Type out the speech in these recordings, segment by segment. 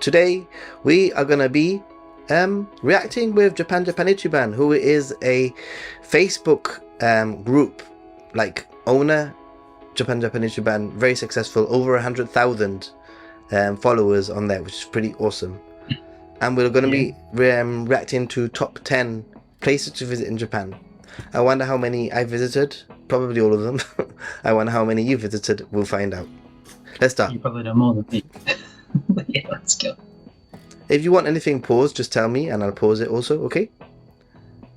Today we are gonna be reacting with Japan Ichiban, who is a Facebook group like owner. Japan Ichiban, very successful, over 100,000 followers on there, which is pretty awesome. And we're gonna be reacting to top 10 places to visit in Japan. I wonder how many I visited. Probably all of them. I wonder how many you visited. We'll find out. Let's start. You probably know more than me. But yeah, let's go. If you want anything paused, just tell me and I'll pause it also, okay?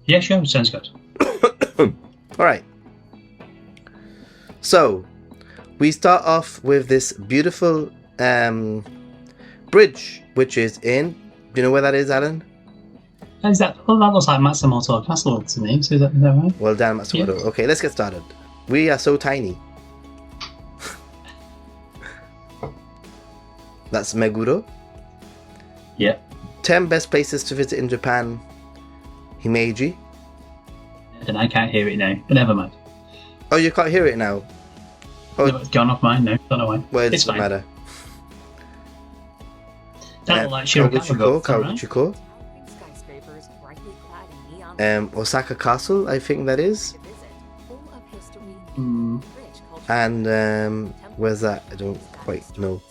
Yeah, sure. Sounds good. Alright. So, we start off with this beautiful bridge, which is in... Do you know where that is, Alan? Is that, well, that looks like Matsumoto Castle to me, so is that right? Well done, Matsumoto. Yeah. Okay, let's get started. We are so tiny. That's Meguro. Yeah. 10 best places to visit in Japan. Himeji. And I can't hear it now, but never mind. Oh, you can't hear it now? Oh, no, it's gone off mine now. Don't know why. Well, it doesn't matter. That like Kawaguchiko. Osaka Castle, I think that is. And where's that? I don't quite know.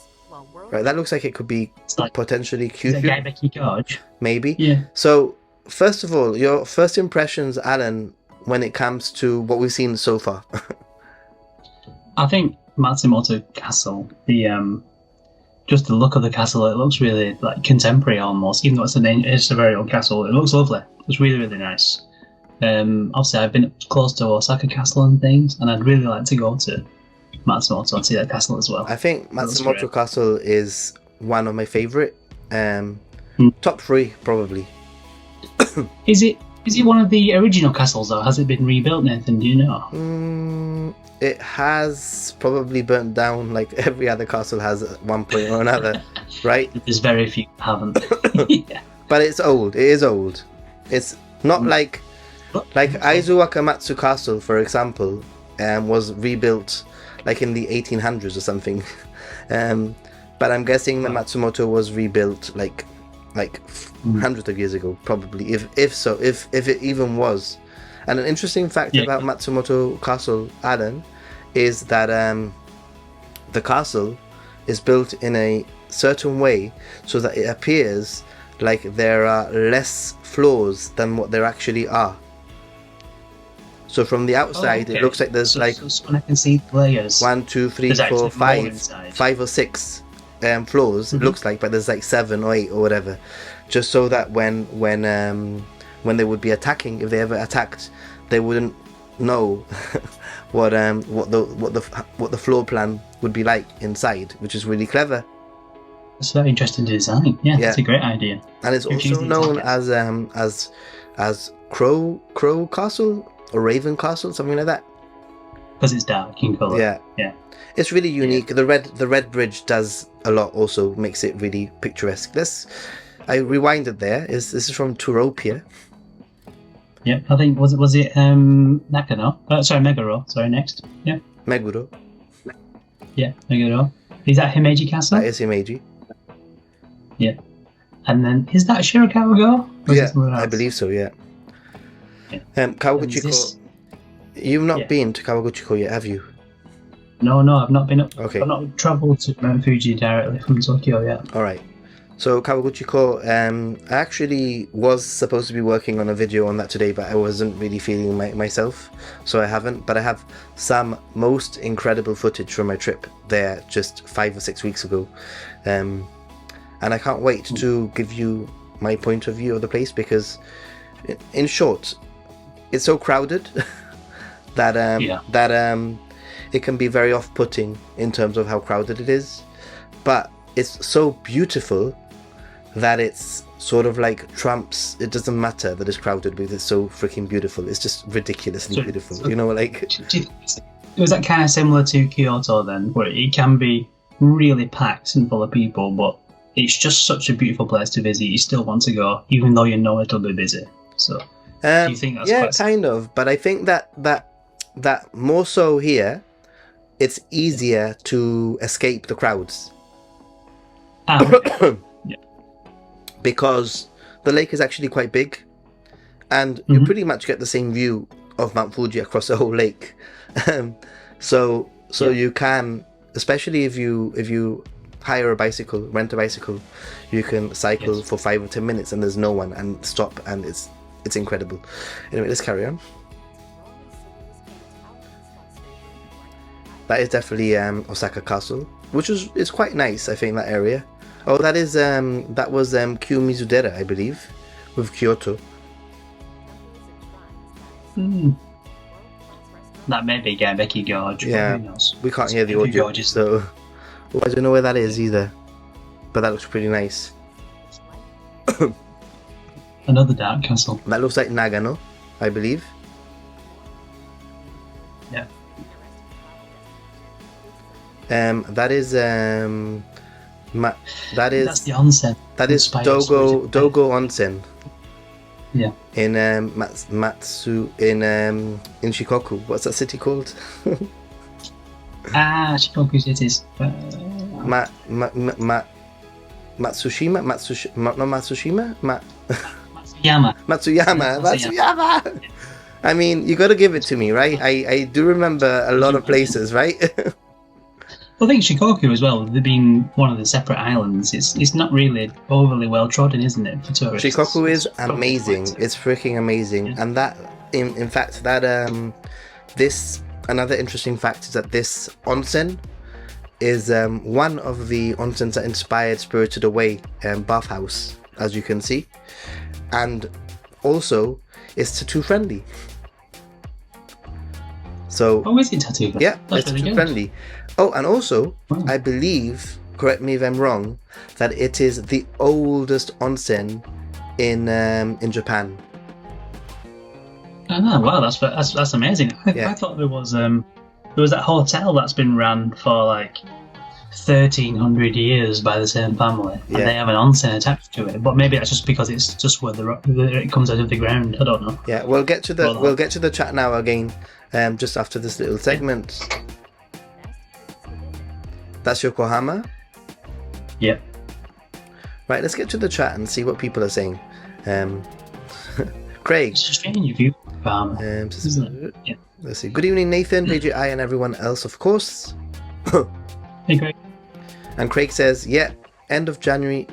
Right, that looks like it could be like, potentially Kyushu. Maybe. Yeah. So, first of all, your first impressions, Alan, when it comes to what we've seen so far. I think Matsumoto Castle, just the look of the castle, it looks really like contemporary almost, even though it's a very old castle. It looks lovely. It's really, really nice. Obviously, I've been close to Osaka Castle and things, and I'd really like to go to Matsumoto and see that castle as well. I think Matsumoto Castle is one of my favourite. Top 3, probably. Is it one of the original castles, though? Has it been rebuilt, Nathan? Do you know? It has probably burnt down like every other castle has at one point or another, right? There's very few that haven't. Yeah. But it's old. It is old. It's not like Aizu Wakamatsu Castle, for example, was rebuilt like in the 1800s or something. But I'm guessing that Matsumoto was rebuilt like hundreds of years ago, probably, if it even was. And an interesting fact about Matsumoto Castle, Alan, is that the castle is built in a certain way so that it appears like there are less floors than what there actually are. So from the outside, it looks like there's so when I can see layers. 1, 2, 3, 4, 5 or 6 floors. It looks like, but there's like 7 or 8 or whatever, just so that when they would be attacking, if they ever attacked, they wouldn't know what the floor plan would be like inside, which is really clever. It's very interesting design. Yeah, that's a great idea. And it's also known as Crow Castle or Raven Castle, something like that. Because it's dark in colour. Yeah. It's really unique. Yeah. The red bridge does a lot. Also makes it really picturesque. I rewinded there. This is from Turopia. Yep, I think was it Nakano? Sorry, Meguro. Sorry, next. Yeah. Meguro. Yeah, Meguro. Is that Himeji Castle? That is Himeji. Yeah. And then is that Shirakawa-go? Yeah, I believe so. Yeah. Kawaguchiko. You've not been to Kawaguchiko yet, have you? No, I've not been up. Okay. I've not travelled to Mount Fuji directly from Tokyo yet. All right. So Kawaguchiko, I actually was supposed to be working on a video on that today, but I wasn't really feeling myself, so I haven't. But I have some most incredible footage from my trip there just 5 or 6 weeks ago, and I can't wait to give you my point of view of the place, because, in short, it's so crowded that it can be very off-putting in terms of how crowded it is, but it's so beautiful that it's sort of like trumps. It doesn't matter that it's crowded because it's so freaking beautiful. It's just ridiculously beautiful. You know, like. Was that kind of similar to Kyoto then, where it can be really packed and full of people, but it's just such a beautiful place to visit. You still want to go, even though you know it'll be busy. So, do you think that's kind of. But I think that more so here, it's easier to escape the crowds. Yeah. because the lake is actually quite big, and you pretty much get the same view of Mount Fuji across the whole lake. So you can, especially if you hire a bicycle, rent a bicycle, you can cycle for 5 or 10 minutes and there's no one, and stop, and it's incredible. Anyway, let's carry on. That is definitely Osaka Castle, which is quite nice. I think that area. Oh, that was Kiyomizu-dera, I believe, with Kyoto. That may be Gambeki Gorge. Yeah, who knows? we can't hear the audio, so I don't know where that is either. But that looks pretty nice. Another dark castle. That looks like Nagano, I believe. Yeah. That is That's the onsen. That is Dogo Onsen. Yeah. In Matsu in Shikoku. What's that city called? Shikoku cities. Matsushima? Not Matsushima? Matsuyama. Matsuyama! I mean, you gotta give it to me, right? I do remember a lot of places, right? I think Shikoku as well, being one of the separate islands, it's not really overly well trodden, isn't it, for tourists? Shikoku is amazing. It's freaking amazing. Yeah. And that, in fact, that this another interesting fact is that this onsen is one of the onsens that inspired Spirited Away bathhouse, as you can see, and also it's tattoo friendly. So is it tattoo friendly? yeah, it's tattoo friendly. Oh, and also, I believe, correct me if I'm wrong, that it is the oldest onsen in Japan. Oh, wow, that's amazing. I thought there was that hotel that's been run for like 1,300 years by the same family, and they have an onsen attached to it. But maybe that's just because it's just where it comes out of the ground. I don't know. Yeah, we'll get to the chat now again, just after this little segment. That's Yokohama? Yep. Right, let's get to the chat and see what people are saying. Craig. It's a strange view of Yokohama, isn't it? Yeah. Let's see. Good evening, Nathan, PGI, and everyone else, of course. Hey, Craig. And Craig says, end of January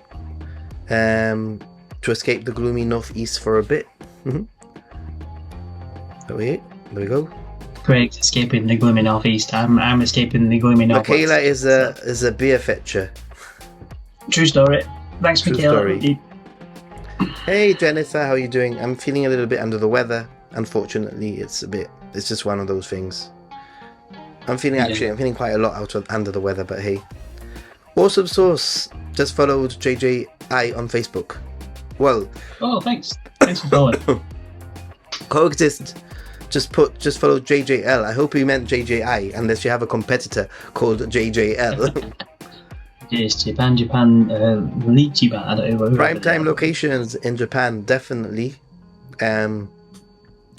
to escape the gloomy northeast for a bit. There we go. Craig's escaping the gloomy northeast. I'm escaping the gloomy northwest. Michaela is a beer fetcher. True story. Thanks, True Michaela. story. Hey Jennifer, how are you doing? I'm feeling a little bit under the weather. Unfortunately, it's just one of those things. I'm feeling quite a lot under the weather, but hey. Awesome Sauce just followed JJI on Facebook. Well. Oh, thanks. Thanks for following. Coexist just follow JJL. I hope he meant JJI, unless you have a competitor called JJL. Yes, Japan, Lichiban. I don't know. Prime time locations in Japan, definitely. I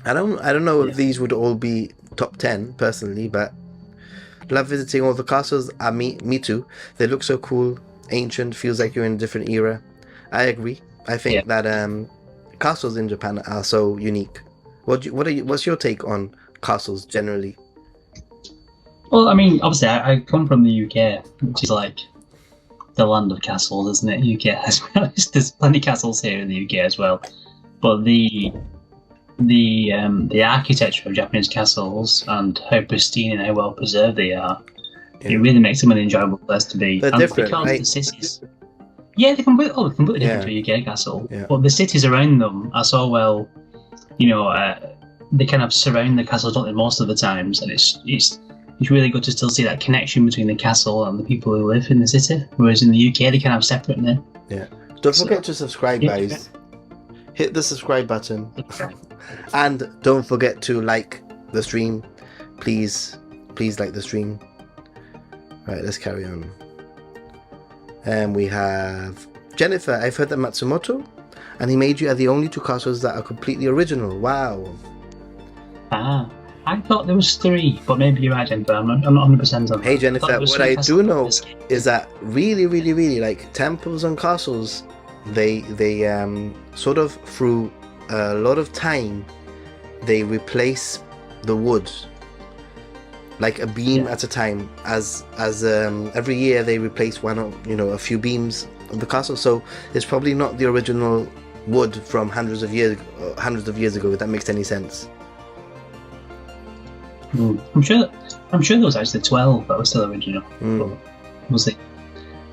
don't know if these would all be top 10 personally, but love visiting all the castles. Me too. They look so cool, ancient. Feels like you're in a different era. I agree. I think that castles in Japan are so unique. What's your take on castles generally? Well, I mean, obviously, I come from the UK, which is like the land of castles, isn't it? UK as well. There's plenty of castles here in the UK as well, but the architecture of Japanese castles and how pristine and how well preserved they are, it really makes them an enjoyable place to be. They're different, right? The cities, they're completely different to a UK castle. Yeah. But the cities around them are so well, they kind of surround the castle, don't they, most of the times, and it's really good to still see that connection between the castle and the people who live in the city. Whereas in the UK, they kind of separate now. Yeah. Don't forget to subscribe, guys. Hit the subscribe button. And don't forget to like the stream. Please like the stream. Right, let's carry on. And we have Jennifer. I've heard that Matsumoto and Himeji are the only two castles that are completely original. Wow. I thought there was 3, but maybe you're right, Jennifer. I'm not 100% on that. Hey Jennifer, what I do know is that really, really, really, like, temples and castles they sort of through a lot of time they replace the wood like a beam at a time, as every year they replace one of a few beams of the castle. So it's probably not the original wood from hundreds of years ago, if that makes any sense. I'm sure there was actually 12 that were still original. But we'll see.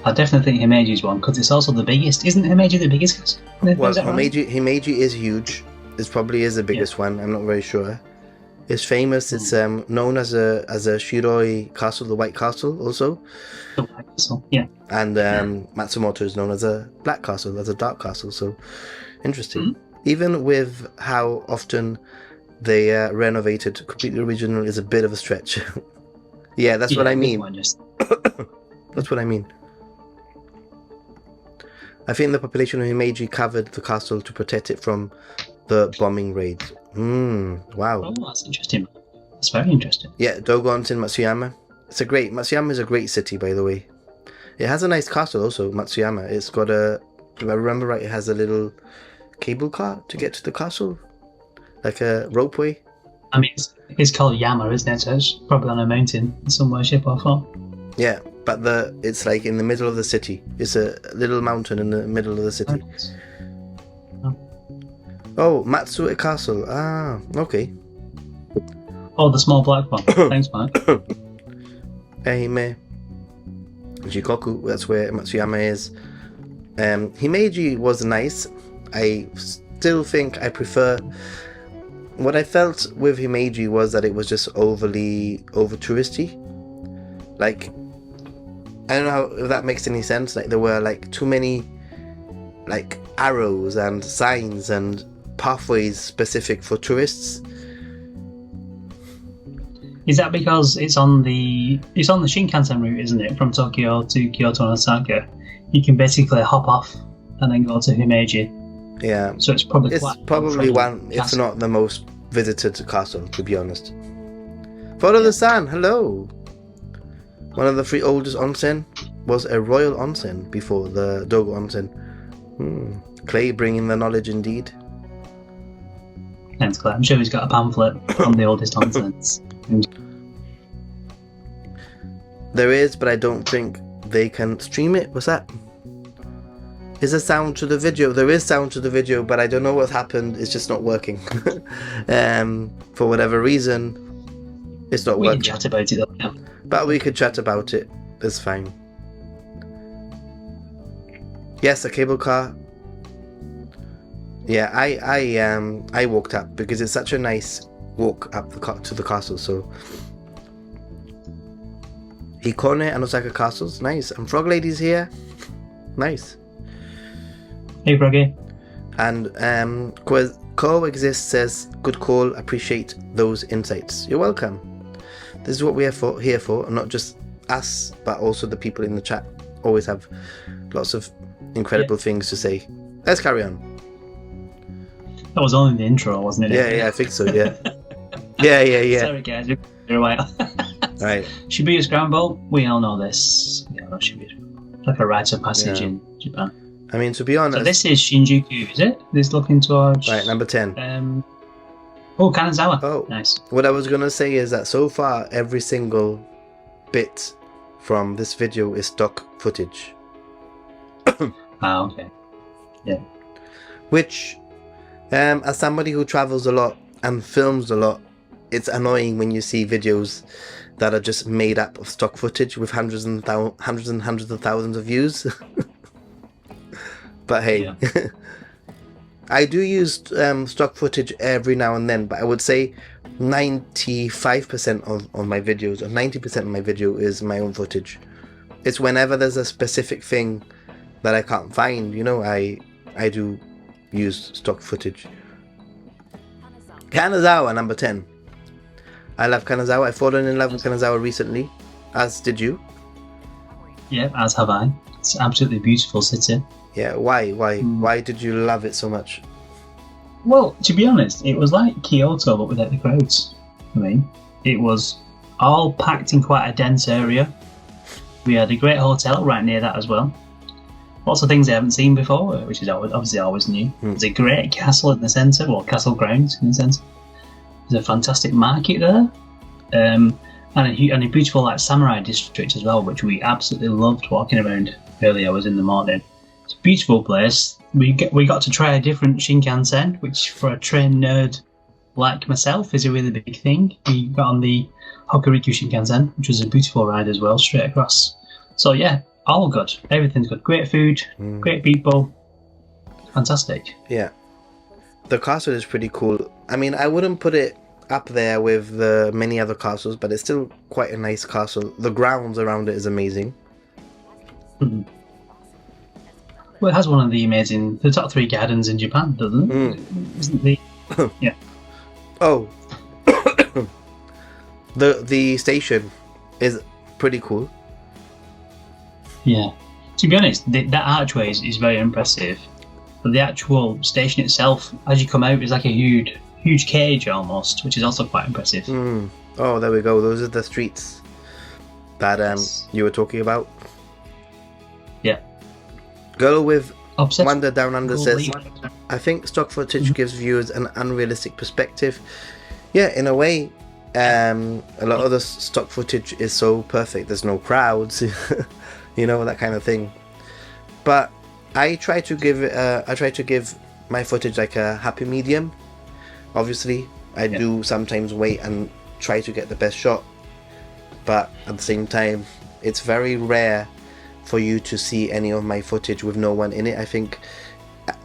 I definitely think Himeji's one, because it's also the biggest. Isn't Himeji the biggest castle? Well, Himeji is huge. It probably is the biggest one. I'm not very sure. It's famous. It's known as a Shiroi Castle, the White Castle, also. The White Castle, yeah. And Matsumoto is known as a Black Castle, as a Dark Castle. So interesting. Even with how often they renovated, completely original is a bit of a stretch. Yeah, that's what I mean. That's what I mean. I think the population of Himeji covered the castle to protect it from the bombing raids. Wow. Oh, that's interesting. That's very interesting. Yeah, Dogo Onsen, Matsuyama. Matsuyama is a great city, by the way. It has a nice castle also, Matsuyama. It's got if I remember right, it has a little cable car to get to the castle. Like a ropeway. I mean, it's called Yama, isn't it? So it's probably on a mountain somewhere, shape or form. Yeah, but it's like in the middle of the city. It's a little mountain in the middle of the city. Oh, Matsue Castle. Ah, okay. Oh, the small black one. Thanks, Mike. Ehime. Jikoku, that's where Matsuyama is. Himeji was nice. I still think I prefer... What I felt with Himeji was that it was just over touristy. Like, I don't know if that makes any sense. Like, there were like too many like arrows and signs and pathways specific for tourists. Is that because it's on the Shinkansen route, isn't it? From Tokyo to Kyoto and Osaka, you can basically hop off and then go to Himeji. Yeah, so it's probably one, if not the most visited castle, to be honest. Follow the sun. Hello. One of the 3 oldest onsen was a royal onsen before the Dogo Onsen. Clay bringing the knowledge indeed. Thanks, Clay. I'm sure he's got a pamphlet on the oldest onsens. There is, but I don't think they can stream it. What's that? Is there sound to the video? There is sound to the video, but I don't know what's happened. It's just not working. For whatever reason, it's not working. We can chat about it though. Yeah. But we could chat about it. It's fine. Yes, a cable car. Yeah, I walked up because it's such a nice walk up to the castle. So Hikone and Osaka castles, nice. And Frog Lady's here, nice. Hey, Froggy. And Coexist says, good call, appreciate those insights. You're welcome. This is what we are here for, and not just us, but also the people in the chat. Always have lots of incredible things to say. Let's carry on. That was only the intro, wasn't it? Yeah, I think so, yeah. Yeah. Sorry, guys, we're a while. Right. Shibuya Scramble, we all know this. Yeah, Shibuya Scramble. Like a rite of passage in Japan. I mean, to be honest... So this is Shinjuku, is it? This looking towards... Right, number 10. Kanazawa. Oh, nice. What I was going to say is that so far, every single bit from this video is stock footage. Okay. Yeah. Which, as somebody who travels a lot and films a lot, it's annoying when you see videos that are just made up of stock footage with hundreds and hundreds of thousands of views. But hey, I do use stock footage every now and then, but I would say 95% of my videos, or 90% of my video is my own footage. It's whenever there's a specific thing that I can't find, I do use stock footage. Kanazawa, number 10. I love Kanazawa. I've fallen in love with Kanazawa recently, as did you. Yeah, as have I. It's an absolutely beautiful city. Yeah, why? Why did you love it so much? Well, to be honest, it was like Kyoto, but without the crowds. I mean, it was all packed in quite a dense area. We had a great hotel right near that as well. lots of things I haven't seen before, which is obviously always new. There's a great castle in the centre, well, castle grounds in the centre. There's a fantastic market there, and a beautiful like samurai district as well, which we absolutely loved walking around early hours in the morning. It's a beautiful place. We got to try a different Shinkansen, which for a train nerd like myself is a really big thing. We got on the Hokuriku Shinkansen, which was a beautiful ride as well, straight across. So yeah, all good. Everything's good. Great food, great people, fantastic. Yeah, the castle is pretty cool. I mean, I wouldn't put it up there with the many other castles, but it's still quite a nice castle. The grounds around it is amazing. Mm-hmm. Well, it has one of the top 3 gardens in Japan, doesn't it? Isn't the yeah? Oh, the station is pretty cool. Yeah. To be honest, that archway is very impressive. But the actual station itself, as you come out, is like a huge cage almost, which is also quite impressive. Oh, there we go. Those are the streets that you were talking about. Yeah. Girl with Obsessed. Wander Down Under says, I think stock footage gives viewers an unrealistic perspective. Yeah, in a way, a lot of the stock footage is so perfect. There's no crowds, you know, that kind of thing. But I try to give my footage like a happy medium. Obviously, I do sometimes wait and try to get the best shot, but at the same time, it's very rare for you to see any of my footage with no one in it. I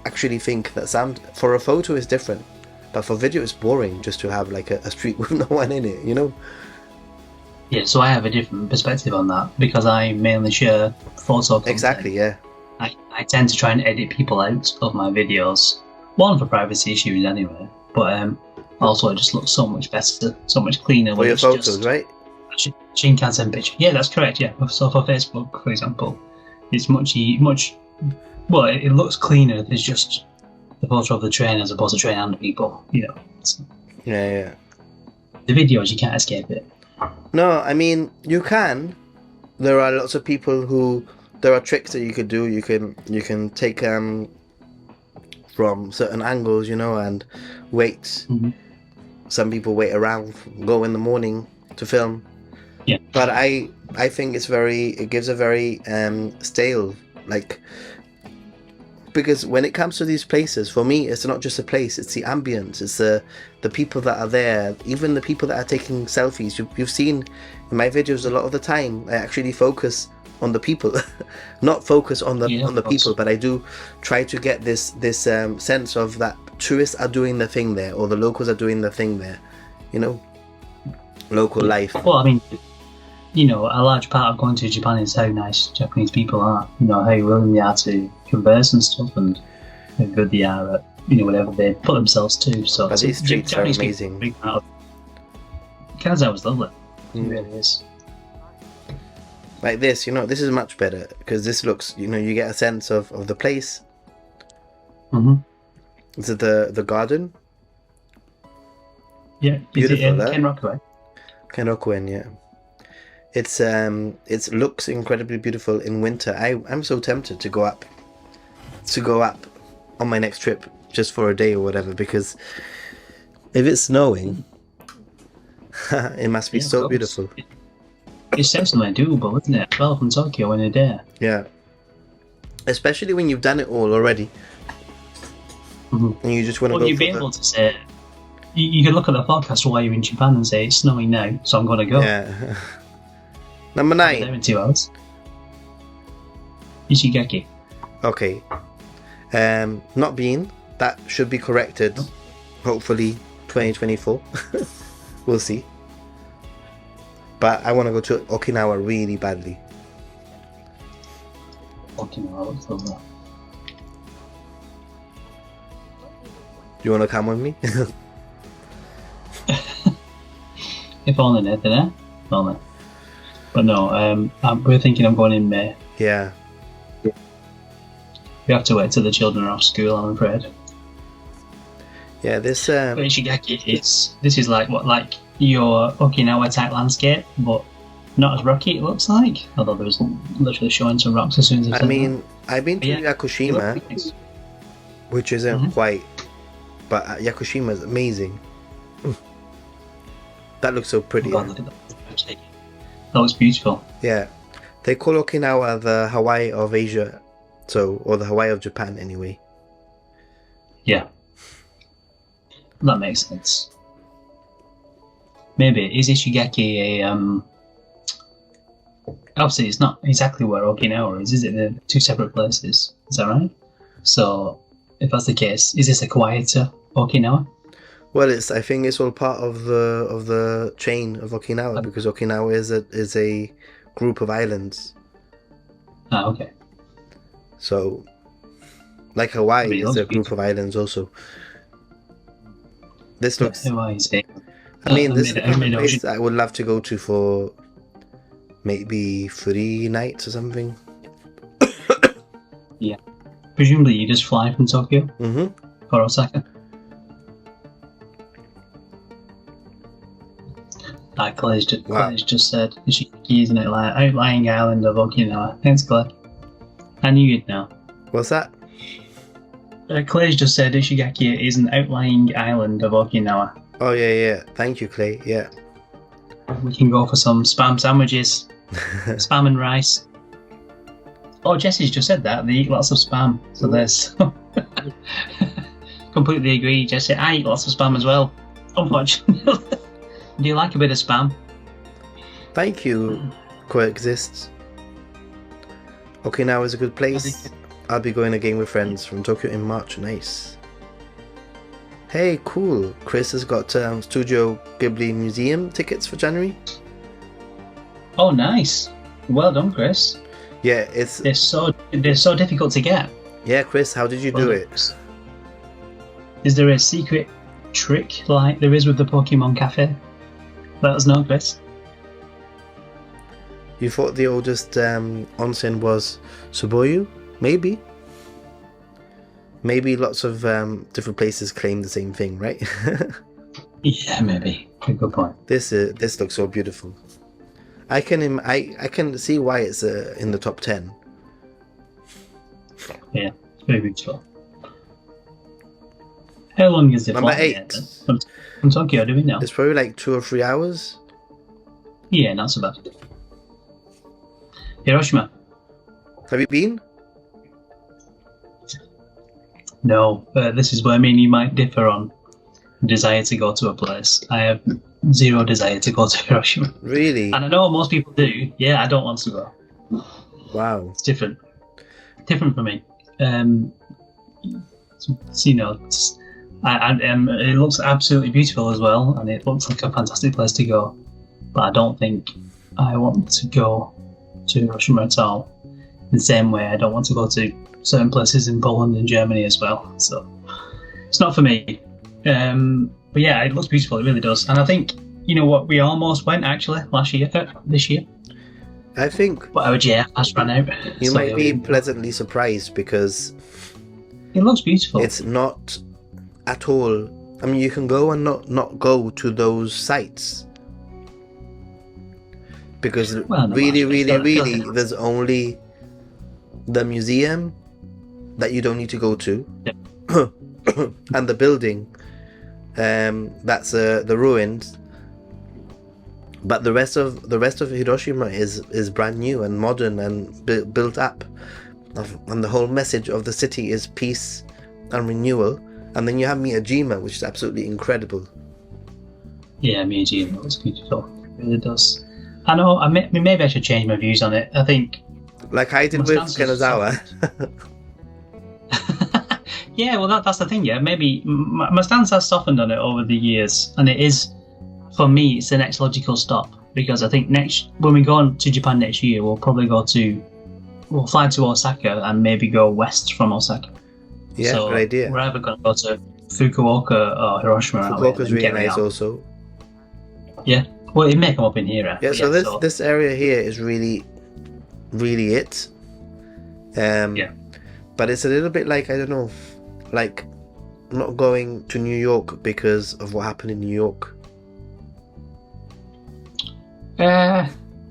actually think that for a photo is different, but for video it's boring just to have like a street with no one in it, you know? Yeah, so I have a different perspective on that because I mainly share photo content. Exactly, yeah. I tend to try and edit people out of my videos. One, for privacy issues anyway, but also it just looks so much better, so much cleaner. For your photos, right? Shinkansen picture. Yeah, that's correct. Yeah, so for Facebook, for example, it's much. Well, it looks cleaner. There's just the photo of the train as opposed to train and people. You know. Yeah. The videos, you can't escape it. No, I mean you can. There are lots of people who. There are tricks that you could do. You can take from certain angles, you know, and wait. Mm-hmm. Some people wait around, go in the morning to film. Yeah. But I think it gives a very stale, like, because when it comes to these places, for me, it's not just a place, it's the ambience, it's the people that are there, even the people that are taking selfies. You've seen in my videos a lot of the time, I actually focus on the people, not focus on the people, but I do try to get this sense of that tourists are doing the thing there, or the locals are doing the thing there, you know, local life. Well, I mean, you know, a large part of going to Japan is how nice Japanese people are, you know, how willing they are to converse and stuff, and how good they are at, you know, whatever they put themselves to. So but these streets are amazing. Kansai was lovely. It really is. Like this, you know, this is much better because this looks, you know, you get a sense of the place. Mm-hmm. Is it the garden? Yeah, beautiful. Is it in Kenroku? Kenrokuen, yeah. It looks incredibly beautiful in winter. I'm so tempted to go up on my next trip just for a day or whatever, because if it's snowing, it must be so beautiful. It's definitely doable, isn't it? 12 from Tokyo in a day. Yeah. Especially when you've done it all already. Mm-hmm. And you just want to go. You'd be able to say, you can look at the forecast while you're in Japan and say, it's snowing now, so I'm going to go. Yeah. Number 9. There in 2 hours. Ishigaki. Okay. Not been. That should be corrected. Hopefully 2024. We'll see. But I want to go to Okinawa really badly. Okinawa looks lovely. You want to come with me? If only, Nathan, eh? If only. But no, we're thinking of going in May. Yeah. We have to wait till the children are off school, I'm afraid. Yeah, this. But Ishigaki, this is like your Okinawa type landscape, but not as rocky, it looks like. Although there was literally showing some rocks as soon as I I said mean, I've been to Yeah. that. It Yakushima, looked nice. which isn't Mhm. quite, but Yakushima is amazing. That looks so Oh pretty. God, look at that. That looks beautiful. Yeah, they call Okinawa the Hawaii of Asia, or the Hawaii of Japan anyway. Yeah. That makes sense. Maybe. Is Ishigaki a obviously it's not exactly where Okinawa is it? They're two separate places. Is that right? So if that's the case, is this a quieter Okinawa? Well, I think it's all part of the chain of Okinawa, because Okinawa is a group of islands. Ah, okay. So, like Hawaii mean, it is looks a group of islands also. This looks. Hawaii is big. I mean, this is the I kind of mean, place I would love to go to for maybe 3 nights or something. Presumably you just fly from Tokyo Mm-hmm. or Osaka. Like Claire's just said, Ishigaki isn't it like outlying island of Okinawa? Thanks, Claire. I knew you'd know. What's that? Claire's just said Ishigaki is an outlying island of Okinawa. Oh yeah. Thank you, Clay. Yeah. We can go for some spam sandwiches, spam and rice. Oh, Jesse's just said that. They eat lots of spam. So there's... Completely agree, Jesse. I eat lots of spam as well, unfortunately. Do you like a bit of spam? Thank you, Coexist. Okinawa is a good place. I'll be going again with friends from Tokyo in March. Nice. Hey, cool. Chris has got Studio Ghibli Museum tickets for January. Oh, nice. Well done, Chris. Yeah, They're so difficult to get. Yeah, Chris, how did you do it? Is there a secret trick like there is with the Pokemon Cafe? Let us know, Chris. You thought the oldest onsen was Suboyu? Maybe. Maybe lots of different places claim the same thing, right? Yeah, maybe. Good point. This looks so beautiful. I can see why it's in the top 10. Yeah, it's very beautiful. How long is the Number flight 8. yet, then? From Tokyo, do we know? It's probably like 2 or 3 hours. Yeah, not so bad. Hiroshima? Have you been? No, this is where me and you might differ on desire to go to a place. I have zero desire to go to Hiroshima. Really? And I know most people do. Yeah, I don't want to go. Wow. It's different. Different for me. You know, it looks absolutely beautiful as well, and it looks like a fantastic place to go. But I don't think I want to go to Hiroshima at all. In the same way, I don't want to go to certain places in Poland and Germany as well. So it's not for me. But yeah, it looks beautiful. It really does. And I think, you know what, we almost went actually this year. I think But our JF has run out. you So, might be pleasantly surprised, because It looks beautiful. it's not at all. I mean, you can go and not go to those sites, because Well, no, really, actually, really, don't- there's only the museum that you don't need to go to, and the building. That's the ruins. But the rest of Hiroshima is brand new and modern and built up, and the whole message of the city is peace and renewal. And then you have Miyajima, which is absolutely incredible. Yeah, Miyajima looks beautiful. It really does. I know. Maybe I should change my views on it. I think. Like I did My with stance is Kanazawa. Yeah, well, that's the thing. Yeah, maybe my stance has softened on it over the years, and it is, for me, it's the next logical stop, because I think when we go on to Japan next year, we'll fly to Osaka and maybe go west from Osaka. Yeah, So good idea. We're either going to go to Fukuoka or Hiroshima. aren't we? Fukuoka's And really carry nice on. also. Yeah, well, it may come up in here. Yeah, so this area here is really, really it. Yeah. But it's a little bit like, I don't know, like not going to New York because of what happened in New York.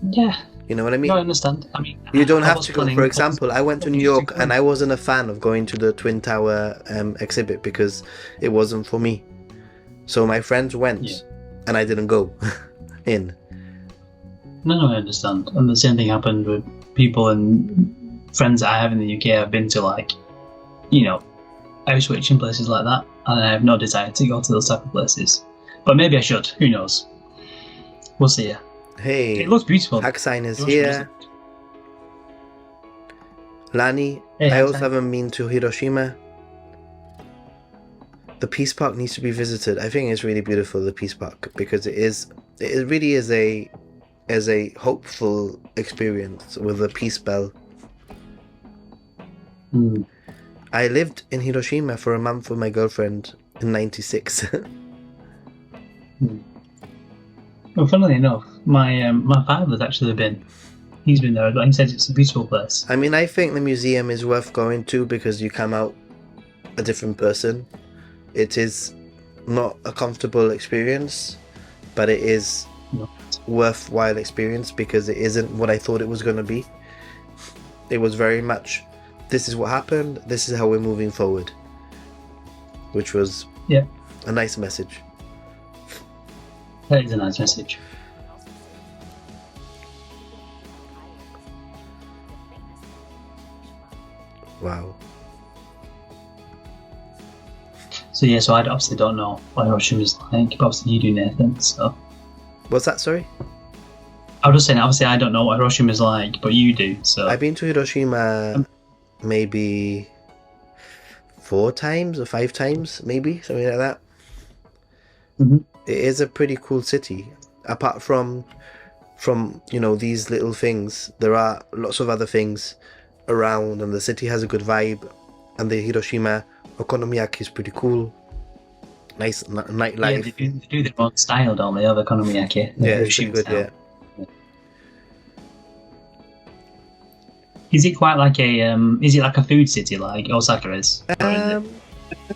Yeah, You know what I mean? no, I understand. I mean, You don't I have was to go. planning- For example, I went to New York and I I wasn't a fan of going to the Twin Tower exhibit because it wasn't for me. So my friends went Yeah. and I didn't go in. No, I understand. And the same thing happened with people and friends that I have in the UK. I've been to, like, you know, Auschwitz and places like that, and I have no desire to go to those type of places. But maybe I should. Who knows? We'll see. Yeah. Hey, It looks beautiful. Hacksign is Hiroshima, here. doesn't it? Lani, Hey, I also Hacksign. haven't been to Hiroshima. The Peace Park needs to be visited. I think it's really beautiful, the Peace Park, because it really is a hopeful experience with a peace bell. Hmm. I lived in Hiroshima for a month with my girlfriend in '96. Well, funnily enough, my father's actually been. He's been there. He says it's a beautiful place. I mean, I think the museum is worth going to because you come out a different person. It is not a comfortable experience, but it is No. worthwhile experience because it isn't what I thought it was going to be. It was very much, this is what happened, this is how we're moving forward, which was Yeah. a nice message. That is a nice message. Wow. So yeah, so I obviously don't know what Hiroshima's like, but obviously you do, Nathan. So What's that, sorry? I was just saying, obviously I don't know what Hiroshima's like, but you do. So I've been to Hiroshima maybe 4 times or 5 times, maybe, something like that. Mhm. It is a pretty cool city. Apart from these little things, there are lots of other things around, and the city has a good vibe, and the Hiroshima okonomiyaki is pretty cool. Nice yeah, nightlife. they do their own style, don't they? Of okonomiyaki. the Yeah, it's pretty Hiroshima good. style. Yeah. Is it quite like a is it like a food city like Osaka is? Or is it-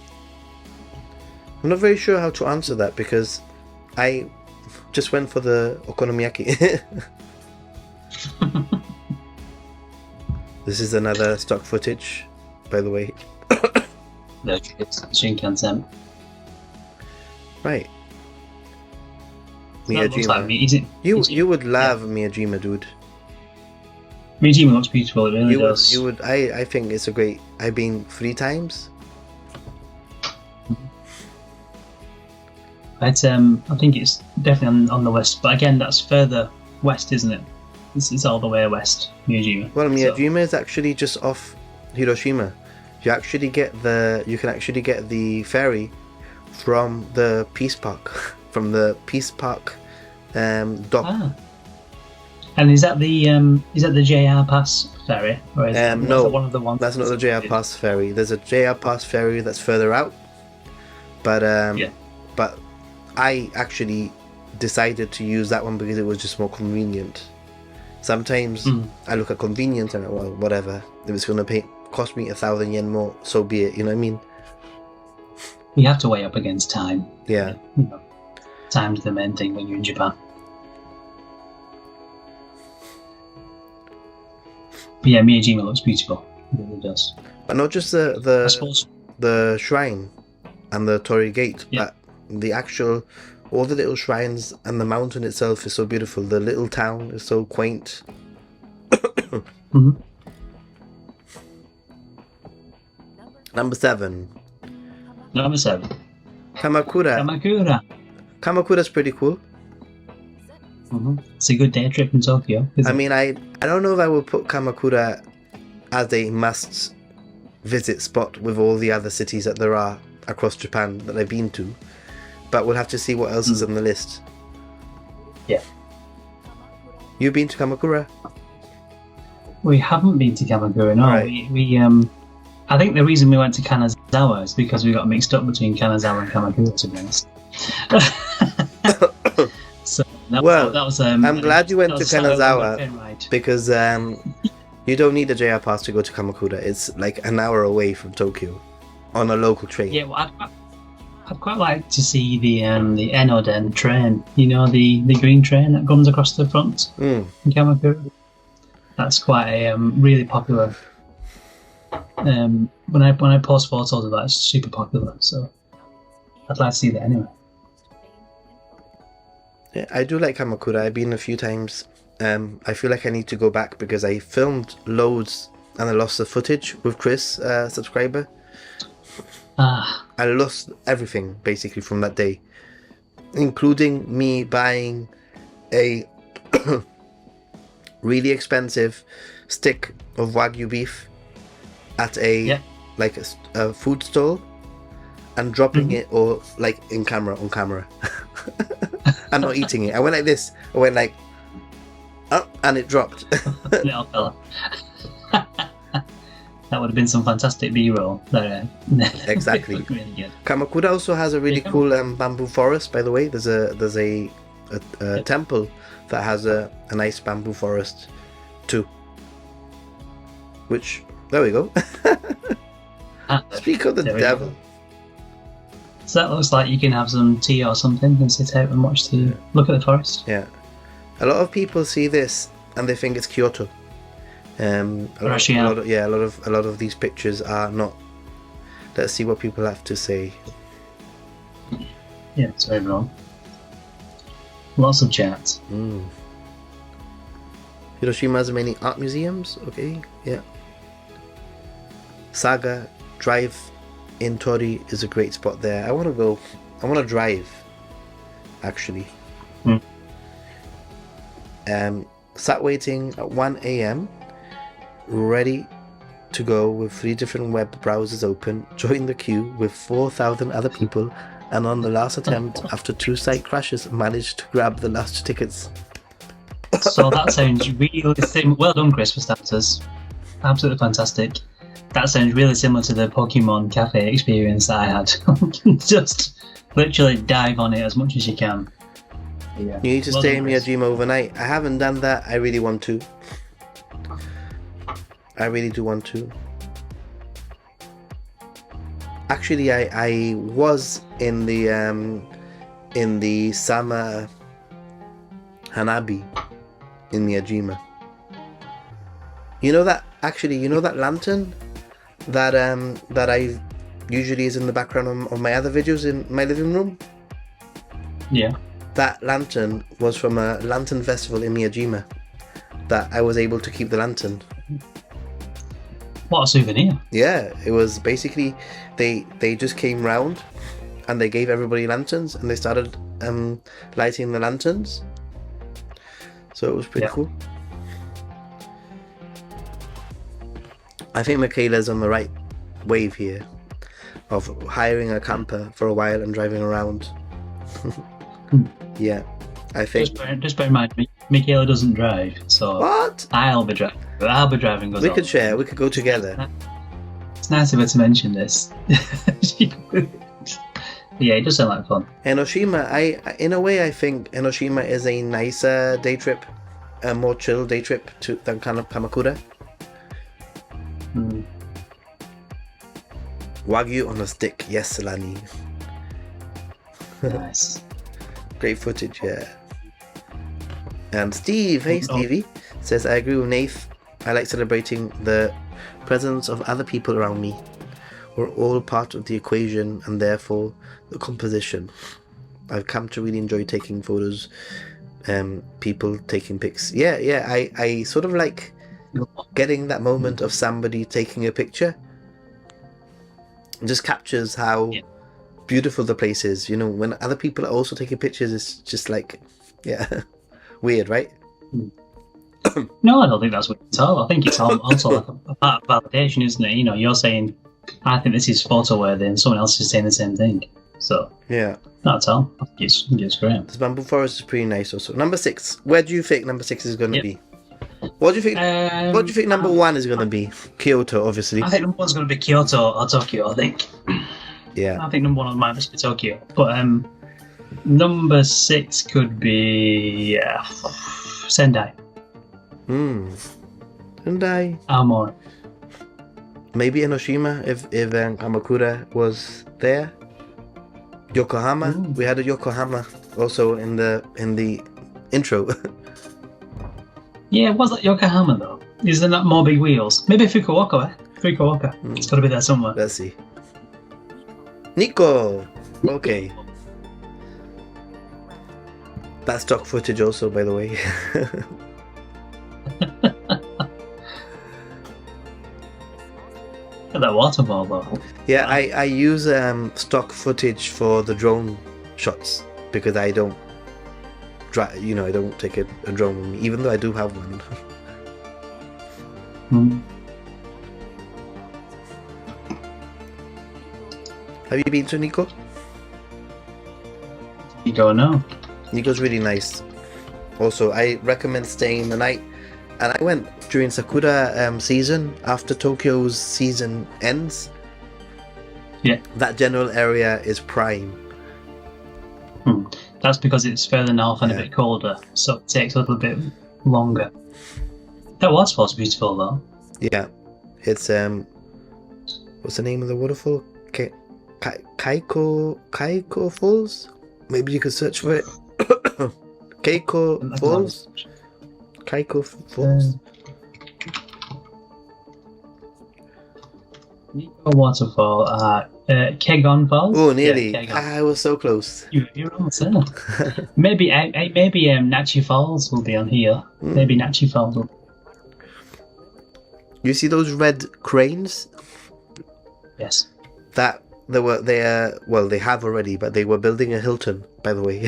I'm not very sure how to answer that because I just went for the okonomiyaki. This is another stock footage, by the way. No, it's Shinkansen. Right. That looks like Miyajima. me. Is it? You would love Miyajima, dude. Miyajima looks beautiful. It really You would, does. you would. I think it's a great. I've been 3 times. But I think it's definitely on the west. But again, that's further west, isn't it? It's all the way west, Miyajima. Well, So- Miyajima is actually just off Hiroshima. You can actually get the ferry from the Peace Park, from the Peace Park dock. Ah. And is that the JR Pass ferry? Or is No, is that one of the ones? That's not the JR Pass ferry. There's a JR Pass ferry that's further out. But Yeah. but I actually decided to use that one because it was just more convenient. Sometimes I look at convenience and well, whatever. If it's going to cost me 1,000 yen more, so be it. You know what I mean? You have to weigh up against time. Yeah. You know, time's the main thing when you're in Japan. But yeah, Miyajima looks beautiful. It really does. But not just I the suppose. the shrine and the Torii Gate, Yeah. but the actual, all the little shrines and the mountain itself is so beautiful. The little town is so quaint. Mhm. Number 7, Number 7. Kamakura. Kamakura. Kamakura's pretty cool. It's a good day trip in Tokyo. I mean, I don't know if I would put Kamakura as a must visit spot with all the other cities that there are across Japan that I've been to, but we'll have to see what else is on the list. Yeah. You've been to Kamakura? We haven't been to Kamakura, no. Right. We I think the reason we went to Kanazawa is because we got mixed up between Kanazawa and Kamakura, to be honest. So that was I'm glad you went that to was a Saturday Kanazawa train ride. because you don't need a JR pass to go to Kamakura. It's like an hour away from Tokyo on a local train. Yeah, well, I'd quite like to see the Enoden train. You know, the green train that comes across the front in Kamakura. That's quite a really popular. When I post photos of that, it's super popular. So I'd like to see that anyway. Yeah, I do like Kamakura. I've been a few times. I feel like I need to go back because I filmed loads and I lost the footage with Chris, subscriber. I lost everything basically from that day, including me buying a really expensive stick of Wagyu beef at a food stall and dropping it or like on camera. I'm not eating it. I went like this. I went like up and it dropped. Little fella. That would have been some fantastic B-roll. Exactly. Really good. Kamakura also has a really cool bamboo forest. By the way, there's a temple that has a nice bamboo forest too. Which there we go. Speak of the devil. So that looks like you can have some tea or something and sit out and look at the forest. Yeah, a lot of people see this and they think it's Kyoto. A lot of these pictures are not. Let's see what people have to say. Yeah, it's very wrong. Lots of chat. Hiroshima has many art museums. Okay, yeah. Saga Drive in Tori is a great spot there. I want to go. I want to drive. Actually. Sat waiting at 1 a.m. ready to go with 3 different web browsers open, joined the queue with 4,000 other people, and on the last attempt, after 2 site crashes, managed to grab the last tickets. So that sounds really similar. Well done, Chris, for starters. Absolutely fantastic. That sounds really similar to the Pokemon Cafe experience that I had. Just literally dive on it as much as you can. Yeah. You need to stay in Miyajima overnight. I haven't done that. I really want to. I really do want to. Actually, I was in the Sama Hanabi in Miyajima. You know that lantern that I usually is in the background of my other videos in my living room? Yeah. That lantern was from a lantern festival in Miyajima. That I was able to keep the lantern. What a souvenir. Yeah, it was basically they just came round and they gave everybody lanterns and they started lighting the lanterns. So it was pretty cool. I think Michaela's on the right wave here of hiring a camper for a while and driving around. Yeah, I think. Just bear in mind, Michaela doesn't drive, so what? I'll be driving. We could share. We could go together. It's nice of her to mention this. Yeah, it does sound like fun. Enoshima, in a way, I think Enoshima is a nicer day trip, a more chill day trip than kind of Kamakura. Wagyu on a stick, yes, Lani. Nice. Great footage, yeah. And Steve, hey Stevie, says, I agree with Nath. I like celebrating the presence of other people around me. We're all part of the equation and therefore the composition. I've come to really enjoy taking photos, people taking pics. Yeah, I sort of like getting that moment of somebody taking a picture. It just captures how beautiful the place is. You know, when other people are also taking pictures, it's just like, weird, right? No, I don't think that's weird at all. I think it's also like a part of validation, isn't it? You know, you're saying, I think this is photo worthy, and someone else is saying the same thing. So, yeah. Not at all. I think it's great. This bamboo forest is pretty nice also. Number 6. Where do you think number 6 is going to be? What do you think? What do you think number 1 is going to be? Kyoto, obviously. I think number 1's going to be Kyoto or Tokyo, I think. Yeah. I think number 1 might just be Tokyo. But number 6 could be Sendai. Sendai. Aomori. Maybe Enoshima if Kamakura was there. Yokohama. Ooh. We had a Yokohama also in the intro. Yeah, was that Yokohama though? Is there not more big wheels? Maybe Fukuoka, Fukuoka. It's got to be there somewhere. Let's see. Nico! Okay. That's stock footage also, by the way. Look at that waterfall though. Yeah, I use stock footage for the drone shots because I don't I don't take a drone with me, even though I do have one. Hmm. Have you been to Nico? You don't know. Nico's really nice. Also, I recommend staying the night. And I went during Sakura season, after Tokyo's season ends. Yeah. That general area is prime. That's because it's further north and Yeah. a bit colder, so it takes a little bit longer. That waterfall's beautiful though. Yeah. It's what's the name of the waterfall? Kaiko Falls? Maybe you could search for it. Keiko Falls? Kaiko Falls? Nico Waterfall at Kegon Falls. Oh, nearly. Yeah, Kegon. I was so close. You're almost there. maybe Nachi Falls will be on here. Maybe Nachi Falls will. You see those red cranes? Yes. They have already, but they were building a Hilton, by the way,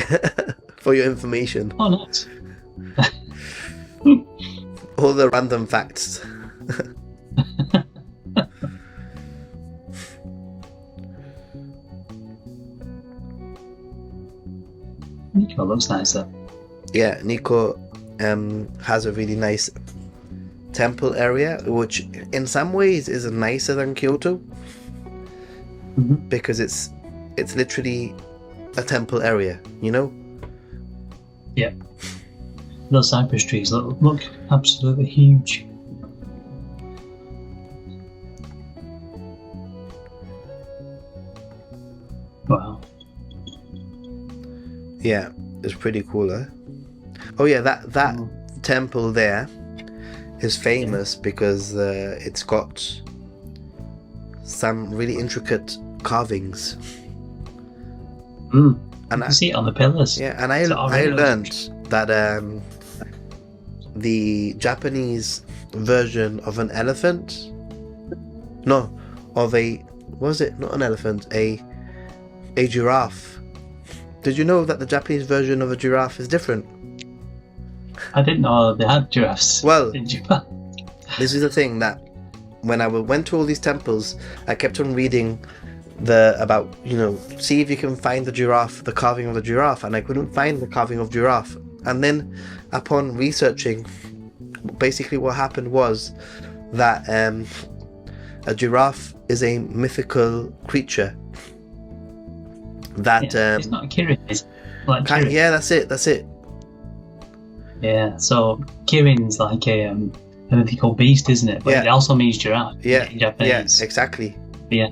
for your information. Oh, nice. All the random facts. Nico looks nice though. Yeah, Nico has a really nice temple area, which in some ways is nicer than Kyoto because it's literally a temple area, you know? Yeah. Those cypress trees look absolutely huge. Wow. Yeah, it's pretty cool, huh? Oh yeah, that temple there is famous because it's got some really intricate carvings. You And can see it on the pillars. yeah, and I already learned that the Japanese version of an elephant, not an elephant, a giraffe. Did you know that the Japanese version of a giraffe is different? I didn't know they had giraffes Well, in Japan. this is the thing that when I went to all these temples, I kept on reading about see if you can find the carving of the giraffe, and I couldn't find the carving of giraffe. And then upon researching, basically what happened was that a giraffe is a mythical creature that It's not Kirin, it's like Kirin. yeah, that's it. Yeah, so Kirin's like a mythical beast, isn't it? But Yeah. it also means giraffe Yeah, in Japanese. yeah, exactly. Yeah.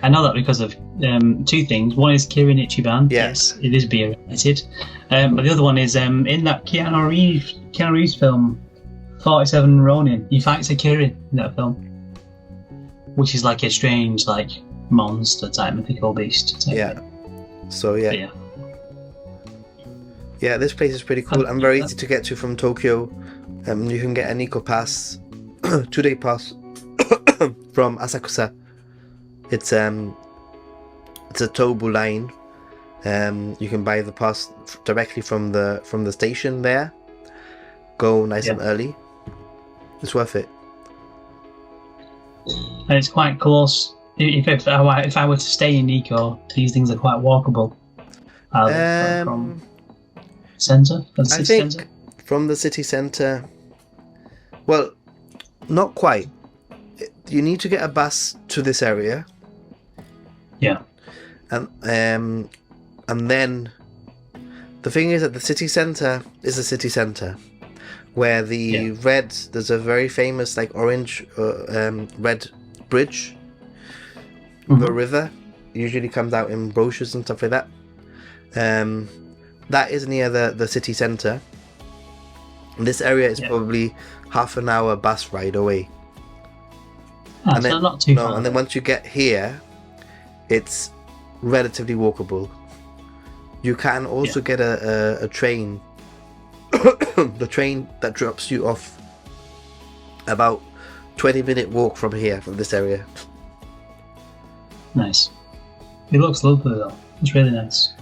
I know that because of two things. One is Kirin Ichiban. Yeah. Yes, it is beer related. But the other one is in that Keanu Reeves film, 47 Ronin, he fights a Kirin in that film, which is like a strange, like monster type mythical beast. Type Yeah. thing. So But yeah, this place is pretty cool and very easy to get to from Tokyo. You can get a Nikko pass, 2-day pass from Asakusa. It's a Tobu line. You can buy the pass directly from the station there. Go nice and early. It's worth it. And it's quite close. If I were to stay in Nikko, these things are quite walkable. From centre? I think from the city centre, well, not quite. You need to get a bus to this area. Yeah. And then the thing is that the city centre is the city centre, where there's a very famous like orange red bridge, the river, usually comes out in brochures and stuff like that. That is near the city centre. This area is probably half an hour bus ride away. Ah, so not too far. And then once you get here, it's relatively walkable. You can also get a train, the train that drops you off about 20-minute walk from here, from this area. Nice. It looks lovely though. It's really nice.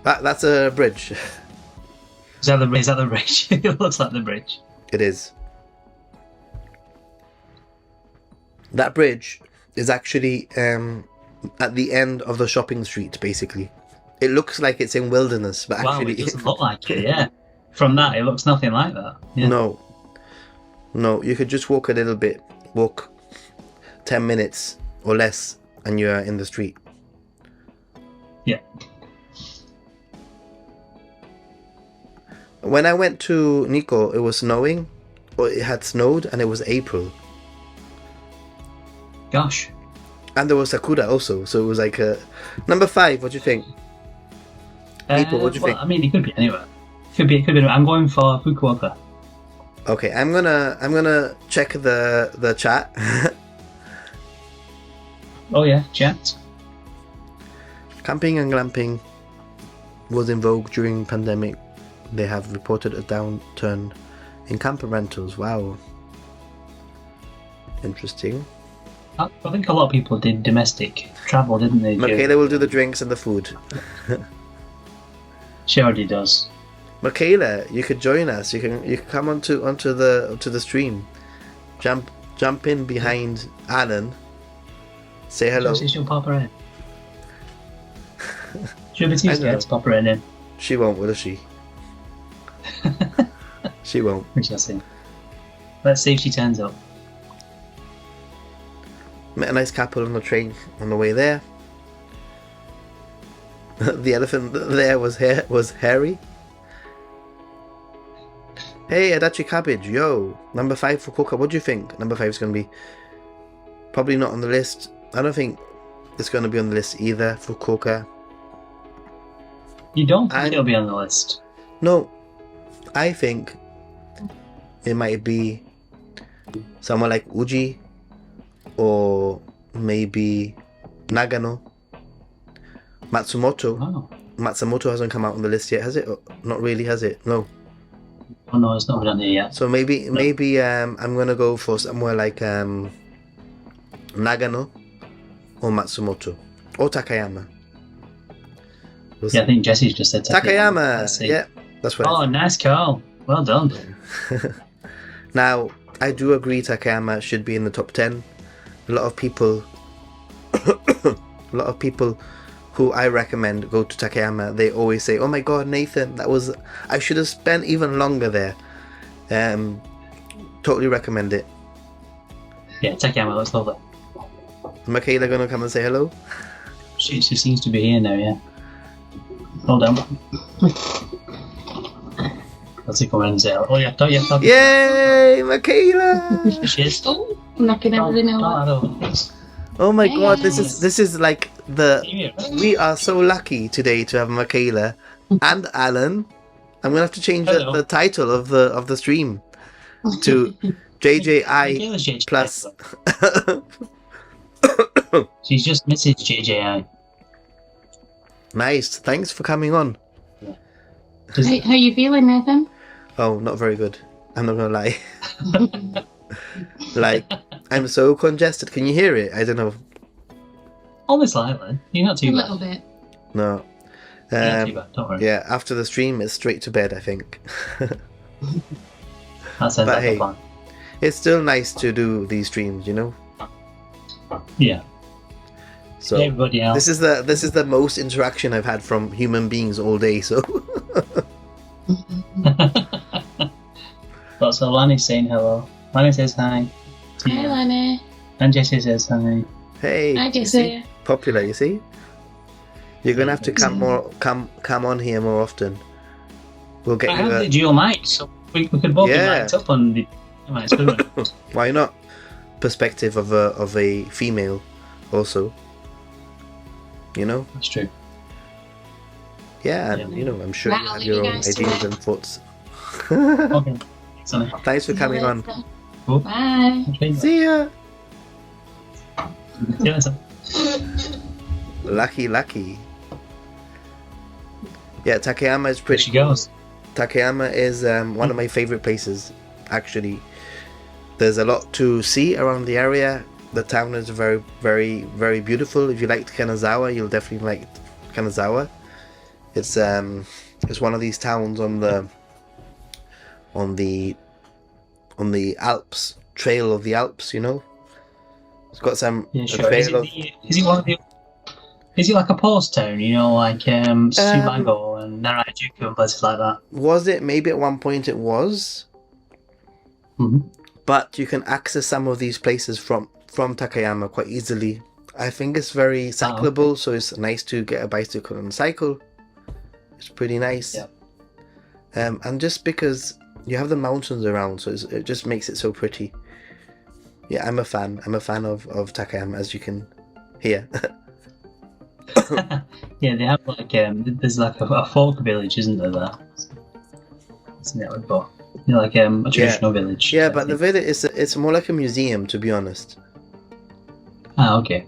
That's a bridge. Is that the bridge? It looks like the bridge. It is. That bridge is actually at the end of the shopping street, basically. It looks like it's in wilderness, but actually... It doesn't look like it, yeah. From that, it looks nothing like that. Yeah. No, you could just walk a little bit. Walk 10 minutes or less, and you're in the street. Yeah. When I went to Nikko, it was snowing, or it had snowed, and it was April. Gosh. And there was Sakura also, so it was like number 5. What do you think? People, what do you think? I mean, it could be anywhere. Could be anywhere. I'm going for Fukuoka. Okay, I'm gonna check the chat. Oh yeah, chat. Camping and glamping was in vogue during pandemic. They have reported a downturn in camper rentals. Wow. Interesting. I think a lot of people did domestic travel, didn't they? Michaela will do the drinks and the food. She already does. Michaela, you could join us. You can come onto the stream. Jump in behind Alan. Say hello. She'll pop her in. She'll be too scared to pop her in. She won't, will she? She won't. We shall see. Let's see if she turns up. Met a nice couple on the train on the way there. The elephant there was Harry. Hey, Adachi Cabbage, yo. Number 5 for Coca. What do you think? Number 5 is going to be probably not on the list. I don't think it's going to be on the list either for Coca. You don't think it'll be on the list? No. I think it might be someone like Uji or maybe Nagano. Matsumoto. Oh. Matsumoto hasn't come out on the list yet, has it? Not really, has it? No. Oh no, it's not done here yet. So maybe I'm gonna go for somewhere like Nagano or Matsumoto or Takayama. I think Jesse's just said Takayama. Yeah, that's what. Oh, nice call. Well done. Now, I do agree Takayama should be in the top 10. A lot of people who I recommend go to Takayama. They always say, "Oh my God, Nathan, I should have spent even longer there." Totally recommend it. Yeah, Takayama looks lovely. Michaela gonna come and say hello? She seems to be here now. Yeah. Hold on. Let's come in and say hello. Oh yeah, don't you? Yay, Michaela! She is. Oh, knocking everything out. Oh my God, this is like we are so lucky today to have Michaela and Alan. I'm gonna have to change the title of the stream to JJI plus. She's just messaged JJI. Nice, thanks for coming on. How you feeling, Nathan? Oh, not very good. I'm not gonna lie. Like, I'm so congested. Can you hear it? I don't know. Only slightly. You're not too bad. A little bit. No. Not too bad. Don't worry. Yeah, after the stream, it's straight to bed, I think. That sounds like a plan. It's still nice to do these streams, you know. Yeah. So everybody else. This is the most interaction I've had from human beings all day. So. But so Lani's saying hello. Lani says hi. Hi, Lani. And Jessie says hi. Hey. Hi, Jessie. Popular, you see. You're gonna have to come on here more often. We'll get I have the dual mic, so we could both be mic'd up on It's good one. Why not? Perspective of a female, also. You know? That's true. Yeah, and you know, I'm sure you have your own ideas and thoughts. Okay. Sonny. Thanks for coming on. Cool. Bye. See ya. See you later. Lucky. Yeah, Takayama is There pretty. she goes. Takayama is one of my favorite places, actually. There's a lot to see around the area. The town is very, very, very beautiful. If you liked Kanazawa, you'll definitely like Kanazawa. It's one of these towns on the Alps, trail of the Alps, you know. It's got some Yeah, a sure. trail Is it one of the? Is it like a post town? You know, like Subago and Narajuku and places like that. Was it? Maybe at one point it was. Mm-hmm. But you can access some of these places from Takayama quite easily. I think it's very cyclable, so it's nice to get a bicycle and cycle. It's pretty nice. Yeah. And just because you have the mountains around, so it just makes it so pretty. Yeah, I'm a fan. I'm a fan of Takayama, as you can hear. Yeah, they have like there's like a folk village, isn't there? There, isn't it? But you know, like a traditional village. Yeah, but the village it's more like a museum, to be honest. Okay.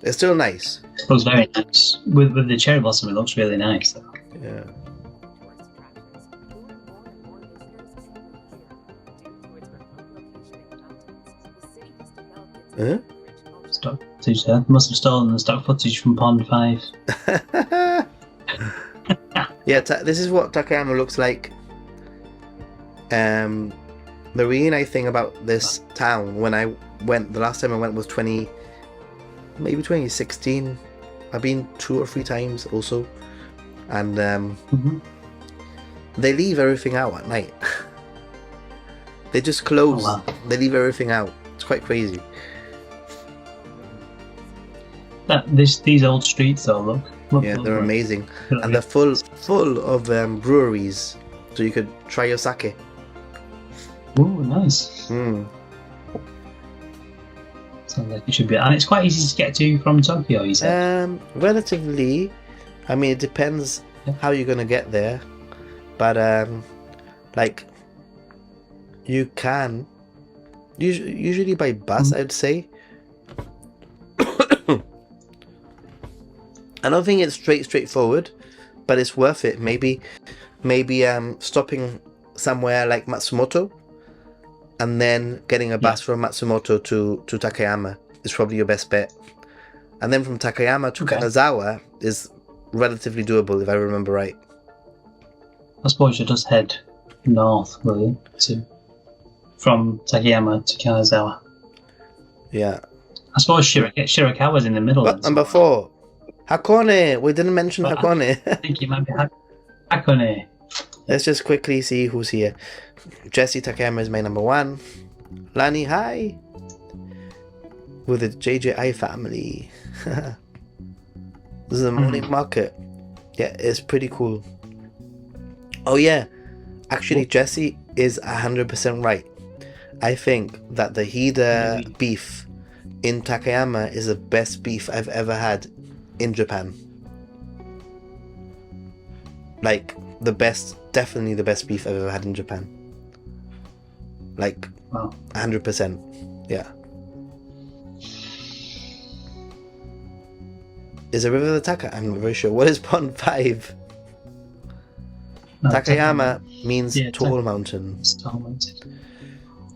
It's still nice. It looks very nice. With the cherry blossom, it looks really nice. Though. Yeah. Huh? Stock footage there. Must have stolen the stock footage from Pond 5. Yeah, this is what Takayama looks like. The really nice thing about this town, when I went, the last time I went was 2016. I've been 2 or 3 times also, and they leave everything out at night. They just close. Oh, wow. They leave everything out. It's quite crazy. These old streets, though, look Yeah, they're amazing, Look, and they're full of breweries, so you could try your sake. Ooh, nice. Mm. Sounds like it should be, and it's quite easy to get to from Tokyo. You said. Relatively. I mean, it depends how you're gonna get there, but like you can usually by bus. I'd say. I don't think it's straightforward, but it's worth it. Maybe stopping somewhere like Matsumoto, and then getting a bus from Matsumoto to Takayama is probably your best bet. And then from Takayama to Kanazawa is relatively doable, if I remember right. I suppose you just head north, will you? From Takayama to Kanazawa. Yeah. I suppose Shirakawa's in the middle. But number 4, Hakone. We didn't mention Hakone. I think it might be Hakone. Let's just quickly see who's here. Jesse Takayama is my number 1. Lani, hi. With the JJI family. This is the morning market. Yeah, it's pretty cool. Oh yeah, actually Jesse is 100% right. I think that the Hida beef in Takayama is the best beef I've ever had in Japan. Like, definitely the best beef I've ever had in Japan. Like, 100%. Yeah. Is it River of the Taka? I'm not very sure. What is Pond 5? No, Takayama means yeah, tall mountain. Tall mountain.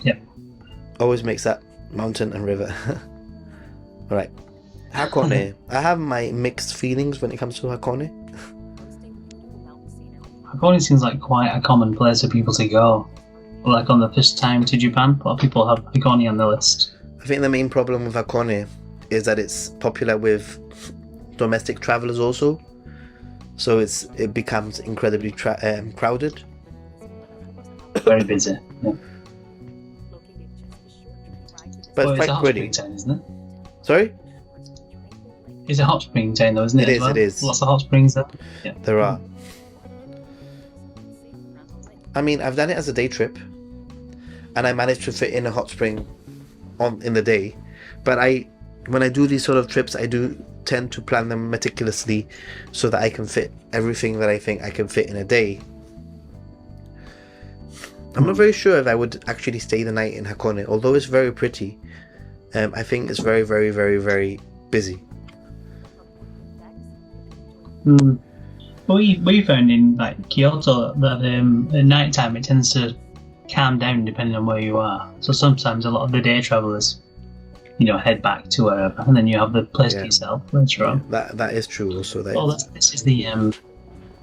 Yep. Always makes that mountain and river. Alright. Hakone. I have my mixed feelings when it comes to Hakone. Hakone seems like quite a common place for people to go. Like on the first time to Japan, a lot of people have Hakone on the list. I think the main problem with Hakone is that it's popular with domestic travelers also. So it becomes incredibly crowded. Very busy. Yeah. But it's a quite hot pretty. spring town, isn't it? Sorry? It's a hot spring town though, isn't it? It is, it is. Lots of hot springs there. Yeah. There are. I mean, I've done it as a day trip. and I managed to fit in a hot spring in the day. But when I do these sort of trips, I do tend to plan them meticulously so that I can fit everything that I think I can fit in a day. I'm not very sure if I would actually stay the night in Hakone, although it's very pretty. I think it's very, very, very, very busy. We found in like Kyoto that at night time it tends to calm down depending on where you are. So sometimes a lot of the day travelers, head back to wherever, and then you have the place to yourself later on. That is true. Also, this is the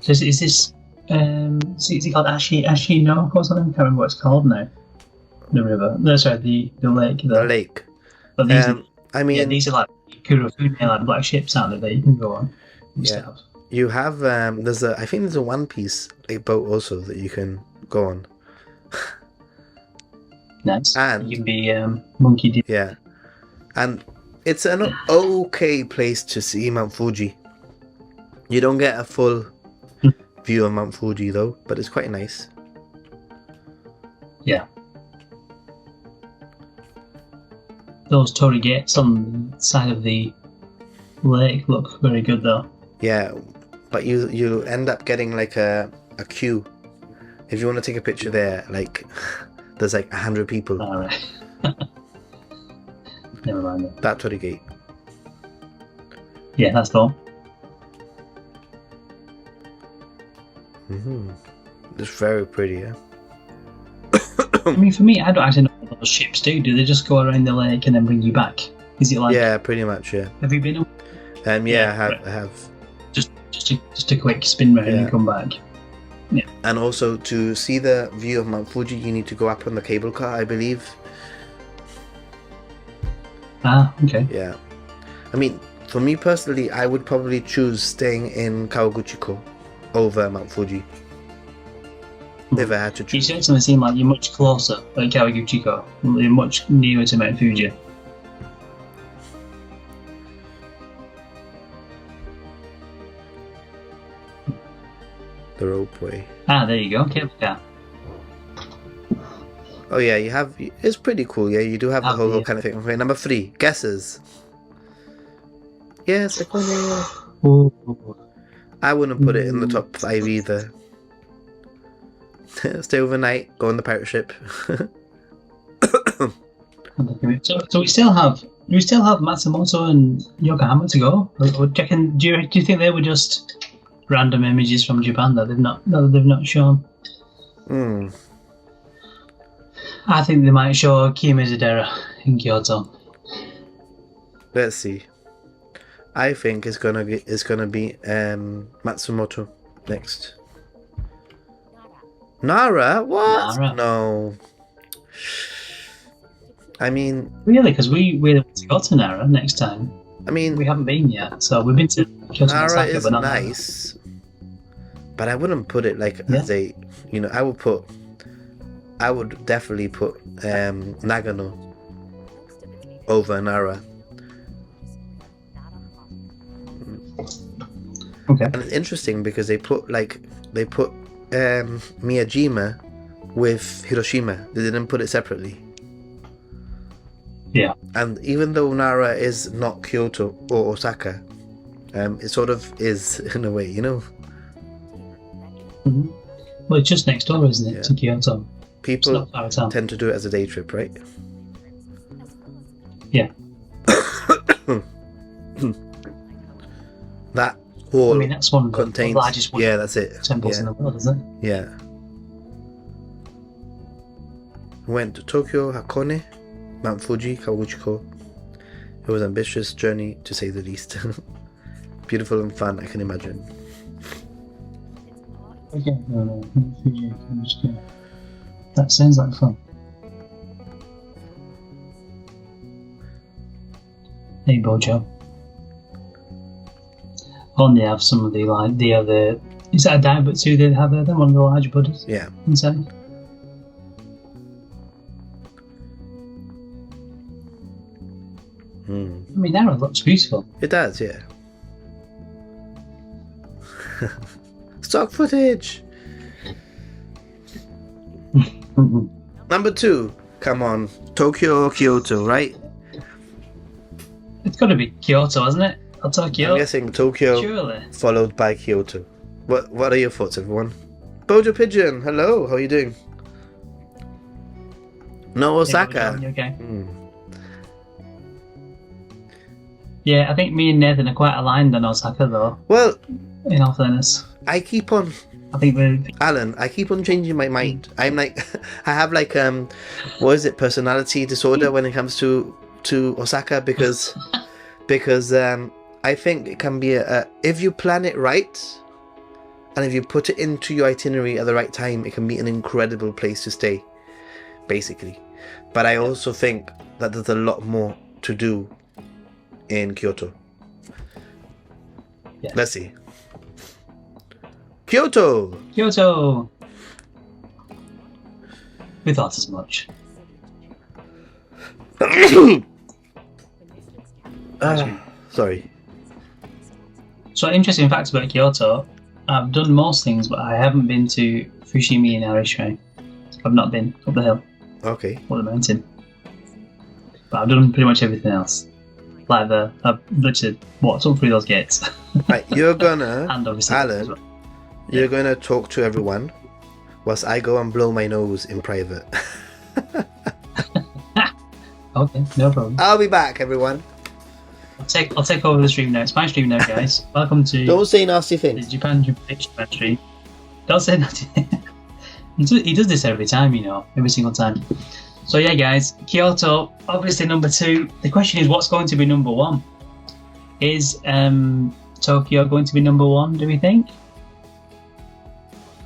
is this is it called Ashino or something? I can't remember what it's called now. The river. No, sorry, the lake. The lake. But these, these are like Kurofune, like black ships out there that you can go on. Yeah. You have I think there's a One Piece boat also that you can go on. Nice. And you can be monkey deep. Yeah. And it's an okay place to see Mount Fuji. You don't get a full view of Mount Fuji though, but it's quite nice. Yeah. Those torii gates on the side of the lake look very good though. Yeah, but you end up getting like a queue. If you want to take a picture there, like there's like 100 people. Alright. Never mind that. That torii gate. Yeah, that's the one. It's very pretty, yeah. I mean, for me, I don't actually know what those ships do. Do they just go around the lake and then bring you back? Is it like? Yeah, pretty much. Yeah. Have you been on? Yeah, I have. Just a quick spin round and come back. Yeah. And also to see the view of Mount Fuji, you need to go up on the cable car, I believe. Ah, okay. Yeah. I mean, for me personally, I would probably choose staying in Kawaguchiko over Mount Fuji. If I had to choose. You certainly seem like you're much closer, like Kawaguchiko. You're much nearer to Mount Fuji. The ropeway. Ah, there you go. Cable car. Oh yeah, you have. It's pretty cool. Yeah, you do have the whole kind of thing. Okay, number 3, guesses. Yes, I wouldn't put it in the top 5 either. Stay overnight. Go on the pirate ship. So we still have Matsumoto and Yokohama to go. Do you think they were just random images from Japan that they've not shown? I think they might show Kiyomizu-dera in Kyoto. Let's see. I think it's gonna be Matsumoto next. Nara? What? Nara. No. I mean, really, because we want to go to Nara next time. I mean, we haven't been yet, so we've been to Kyoto. Nara is nice, but I wouldn't put it like as a. I would definitely put Nagano over Nara. Okay. And it's interesting because they put Miyajima with Hiroshima. They didn't put it separately. Yeah. And even though Nara is not Kyoto or Osaka, it sort of is in a way, Mm-hmm. Well, it's just next door, isn't it, to Kyoto? People tend to do it as a day trip, right? Yeah. That hall that's one of contains, the largest that's it. temples in the world, isn't it? Yeah. Went to Tokyo, Hakone, Mount Fuji, Kawaguchiko. It was an ambitious journey, to say the least. Beautiful and fun, I can imagine. Okay. That sounds like fun. Hey, Bojo. Oh, they have some of the other. Is that a Daibutsu they have there? Then one of the large Buddhas. Yeah. Inside. I mean, Nara looks beautiful. It does, yeah. Stock footage. Number 2, Come on, Tokyo or Kyoto, right? It's got to be Kyoto, isn't it? Or Tokyo? I'm guessing Tokyo, Surely. followed by Kyoto. What are your thoughts, everyone? Bojo Pigeon, hello. How are you doing? No Osaka. You okay? Hmm. Yeah, I think me and Nathan are quite aligned on Osaka, though. Well, In all fairness, I keep on, I think we're. Alan. I keep on changing my mind. I'm like, I have like what is it? Personality disorder when it comes to Osaka because I think it can be if you plan it right, and if you put it into your itinerary at the right time, it can be an incredible place to stay, basically. But I also think that there's a lot more to do in Kyoto. Yeah. Let's see. Kyoto! Kyoto! We thought as much. Sorry. So, interesting facts about Kyoto. I've done most things, but I haven't been to Fushimi Inari Shrine. I've not been up the hill Okay. or the mountain. But I've done pretty much everything else. Like I've literally walked up through those gates. Right, you're gonna, And obviously, Alan, you're gonna talk to everyone whilst I go and blow my nose in private. Okay, no problem. I'll be back, everyone. I'll take over the stream now. It's my stream now, guys. Welcome to Don't say nasty the things. Japan stream. Don't say that. He does this every time, every single time. So yeah, guys, Kyoto, obviously number 2. The question is, what's going to be number 1? Is Tokyo going to be number 1? Do we think?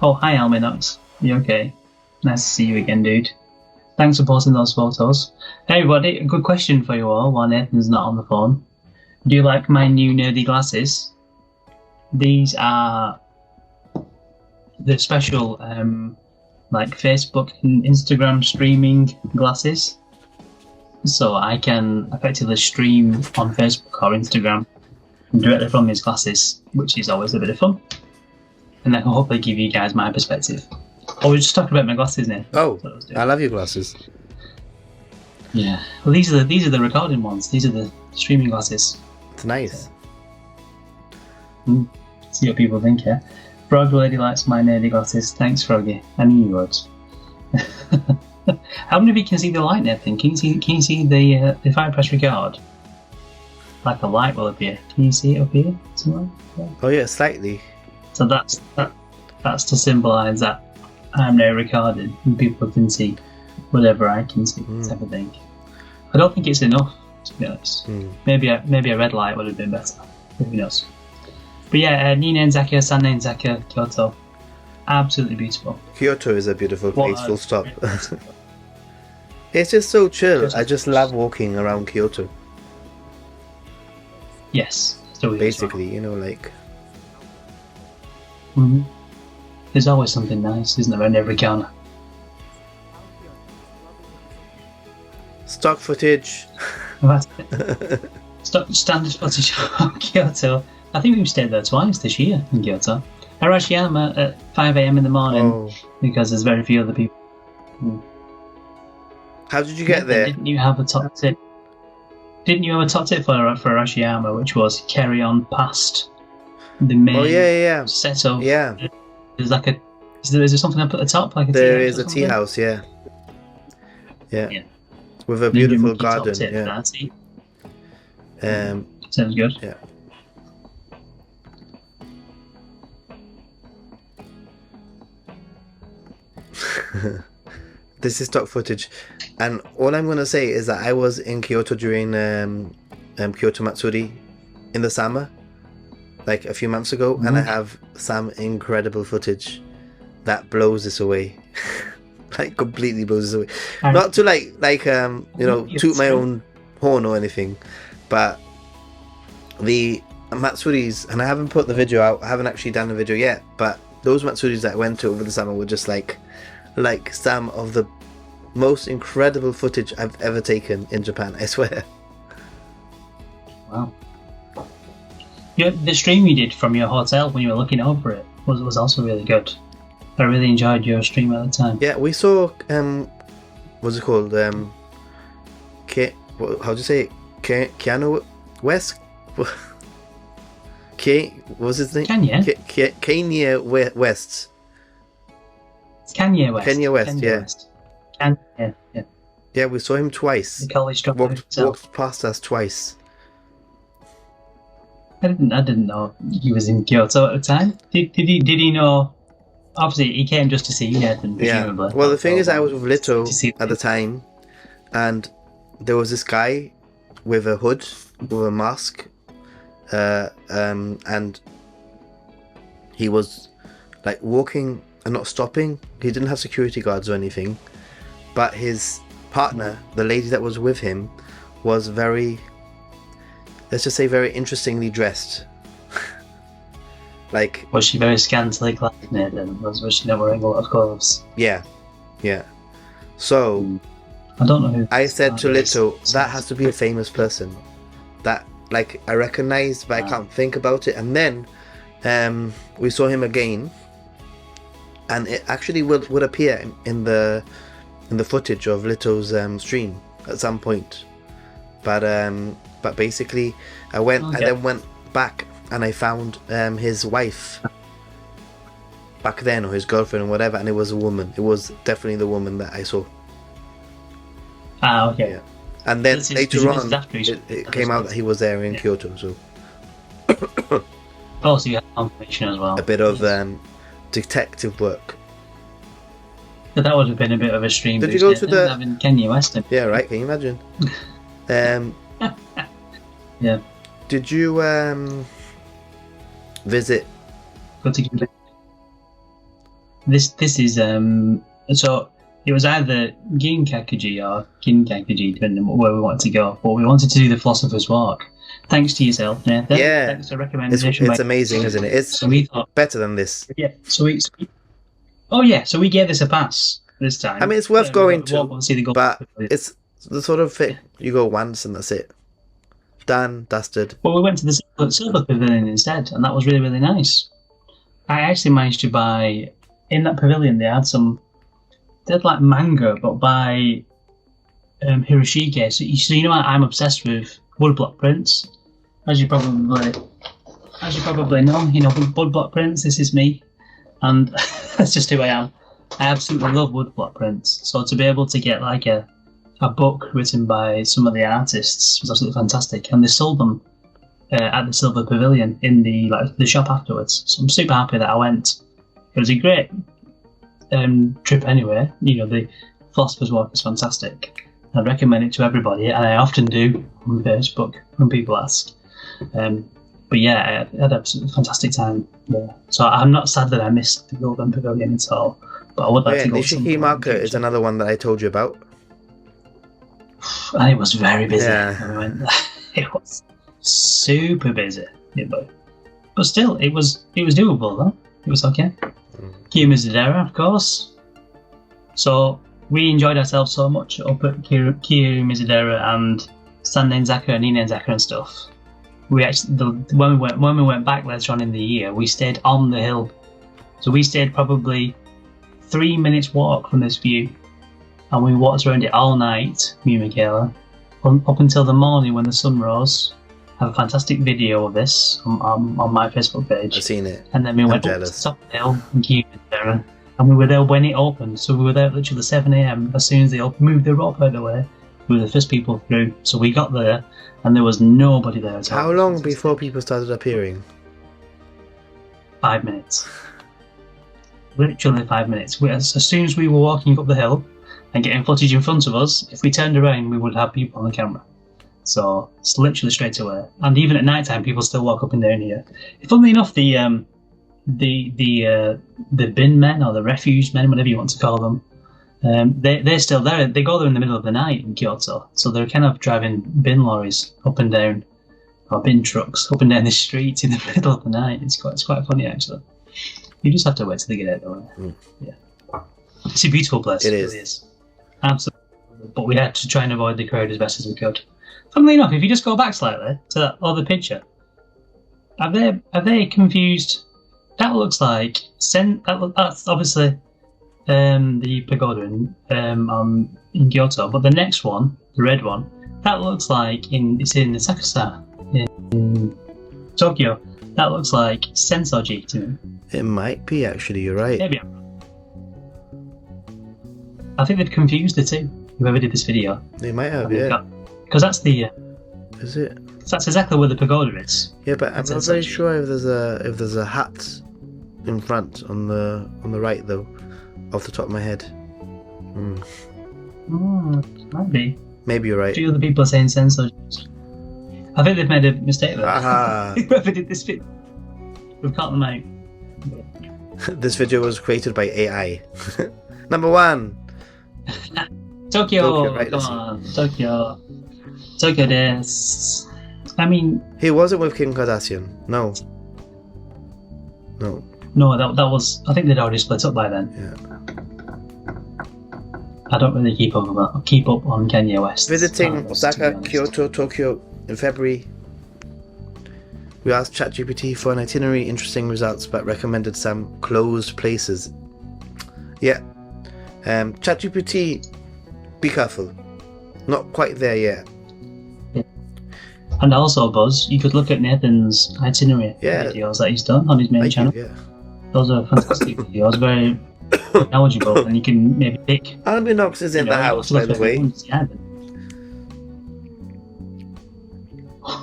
Oh, hi, Alminox. You okay? Nice to see you again, dude. Thanks for posting those photos. Hey, everybody, a good question for you all while Nathan's not on the phone. Do you like my new nerdy glasses? These are the special like Facebook and Instagram streaming glasses. So I can effectively stream on Facebook or Instagram directly from these glasses, which is always a bit of fun. And I can hopefully give you guys my perspective. I was just talking about my glasses now. Oh, I love your glasses. Yeah. Well, these are the recording ones. These are the streaming glasses. It's nice. See what people think, yeah? Frog Lady likes my nerdy glasses. Thanks, Froggy. I knew you would. How many of you can see the light and everything? Can you see the if I press record? Like a light will appear. Can you see it up here? Somewhere? Yeah. Oh yeah, slightly. So that's to symbolise that I'm now recording and people can see whatever I can see, type of thing. I don't think it's enough, to be honest. Maybe a red light would have been better. Who knows? But yeah, Ninenzaka, Sanenzaka, Kyoto, absolutely beautiful. Kyoto is a beautiful place, full stop. It's just so chill. I just love walking around Kyoto. Yes, so basically, like. There's always something nice, isn't there, around every corner? Stock footage. That's it. Standard footage of Kyoto. I think we've stayed there twice this year in Kyoto. Arashiyama at 5 a.m. in the morning because there's very few other people. How did you get there? Didn't you have a top tip? Didn't you have a top tip for Arashiyama, which was carry on past the main set of? Yeah. There's like a. Is there something up at the top? Like there is a tea house, yeah. With a beautiful garden. Sounds good. Yeah. This is stock footage, and all I'm going to say is that I was in Kyoto during Kyoto Matsuri in the summer, like a few months ago, and I have some incredible footage that blows this away. Like completely blows this away. Not to toot my own horn or anything, but the Matsuris, and I haven't put the video out, I haven't actually done the video yet, but those Matsuris that I went to over the summer were just like some of the most incredible footage I've ever taken in Japan, I swear. Wow. Yeah, the stream you did from your hotel when you were looking over it was also really good. I really enjoyed your stream at the time. Yeah, we saw what's it called? How do you say it? Keanu West? What was his name? Kanye West. It's Kanye West. Kanye West, yeah. Yeah. Yeah, we saw him twice. The college dropout. Walked past us twice. I didn't know he was in Kyoto at the time. Did he know? Obviously, he came just to see Nathan, presumably. Yeah. Well, the thing is, I was with Lito at the time, and there was this guy with a hood, with a mask, and he was like walking and not stopping. He didn't have security guards or anything, but his partner, the lady that was with him, was very, let's just say, very interestingly dressed. Like, was she very scantily clad, Nathan? Was she not wearing a lot of clothes? Yeah. So I don't know who. I said to Lito, that has to be a famous person that, like, I recognized, but I can't think about it. And then we saw him again, and it actually would appear in the footage of Lito's stream at some point. But basically, I went and then went back, and I found his wife back then, or his girlfriend or whatever, and it was a woman. It was definitely the woman that I saw. Ah, okay. Yeah. And then later on, it came out that he was there in Kyoto. So. Oh, so you had confirmation as well. A bit of detective work. But that would have been a bit of a stream. Did you go to the having Kanye West? Yeah, right. Can you imagine? Yeah. Did you visit? This is so it was either Ginkakuji or Kinkakuji, depending on where we wanted to go. But we wanted to do the Philosopher's Walk. Thanks to yourself, Nathan. Yeah, thanks for recommendation. It's amazing, isn't it? It's so we thought, better than this. Yeah. So we gave this a pass this time. I mean, it's worth going to, but before. it's the sort of thing you go once and that's it. Done, dusted. Well, we went to the Silver Pavilion instead, and that was really, really nice. I actually managed to buy, in that pavilion, they had like manga, but by Hiroshige. So you know, I'm obsessed with woodblock prints, as you probably know. You know, woodblock prints. This is me, and that's just who I am. I absolutely love woodblock prints. So to be able to get like a book written by some of the artists was absolutely fantastic, and they sold them at the Silver Pavilion in the shop afterwards. So I'm super happy that I went. It was a great trip anyway. You know, the Philosopher's Walk is fantastic. I'd recommend it to everybody, and I often do on Facebook when people ask. But yeah, I had a fantastic time there. So I'm not sad that I missed the Golden Pavilion at all. But I would like to go. Nishiki Market is another one that I told you about. And it was very busy. Yeah. When we went there. It was super busy. But still, it was doable though. It was okay. Kiyomizu-dera, of course. So we enjoyed ourselves so much up at Kiyomizu-dera and Sandenzaka and Inenzaka and stuff. We actually, when we went back later on in the year, we stayed on the hill. So we stayed probably 3 minutes walk from this view, and we walked around it all night, me and Michaela, up until the morning when the sun rose. I have a fantastic video of this on my Facebook page. I've seen it. And then we went up to the top of the hill in Kiyomizu-dera, and we were there when it opened. So we were there literally 7 a.m. As soon as they moved the rope out of the way, we were the first people through. So we got there, and there was nobody there at all. How long before people started appearing? 5 minutes. Literally 5 minutes. As soon as we were walking up the hill and getting footage in front of us, if we turned around, we would have people on the camera. So it's literally straight away. And even at night time, people still walk up and down here. Funnily enough, the bin men or the refuse men, whatever you want to call them, they're still there. They go there in the middle of the night in Kyoto. So they're kind of driving bin lorries up and down, or bin trucks up and down the street in the middle of the night. It's quite funny actually. You just have to wait till they get out though. Yeah, it's a beautiful place. It really is. Absolutely. But we had to try and avoid the crowd as best as we could. Funnily enough, if you just go back slightly to that other picture, are they confused? That looks like that's obviously the pagoda in Kyoto, but the next one, the red one, that looks like it's in Asakusa in Tokyo. That looks like Sensoji to me. It might be, actually, you're right. Maybe. I think they've confused the two. Whoever did this video. They might have, yeah. Because that's the. Is it? That's exactly where the pagoda is. Yeah, but I'm It's not very Sensoji. sure if there's a hat in front on the right though, off the top of my head. Might be. Maybe you're right. Three other people are saying Sensoji. I think they've made a mistake there. Aha. Whoever did this video. We've caught them out. This video was created by AI. Number 1. Tokyo, Tokyo, right, come let's see. on, Tokyo. Tokyo desu. I mean, He wasn't with Kim Kardashian. No. no, that was. I think they'd already split up by then. Yeah. I don't really keep up on Kanye West. Visiting to Osaka, be honest. Kyoto, Tokyo in February. We asked ChatGPT for an itinerary, interesting results, but recommended some closed places. Yeah. ChatGPT, be careful. Not quite there yet. And also, Buzz, you could look at Nathan's itinerary Yeah. videos that he's done on his main Thank channel. you, yeah. Those are fantastic videos, very knowledgeable, and you can maybe pick. Alminox is in the house, by the way.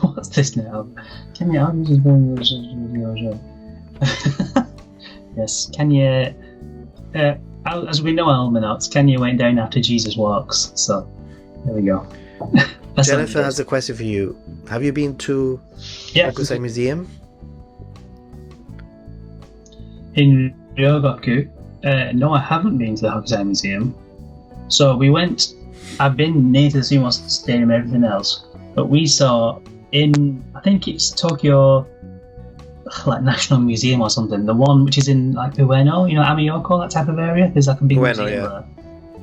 What's this now? Kanye, I'm just doing this video. Yes, Kanye. As we know, Almanacs, Kanye went down after Jesus walks. So there we go. That's Jennifer what it has a question for you. Have you been to is. Yeah, Hokusai Museum? in Ryogoku. No, I haven't been to the Hokusai Museum. So we went. I've been near to the Sumo Stadium and everything else, but we saw in, I think it's Tokyo, like National Museum or something. The one which is in like Ueno, Amiyoko, that type of area. There's like a big Ueno, museum yeah.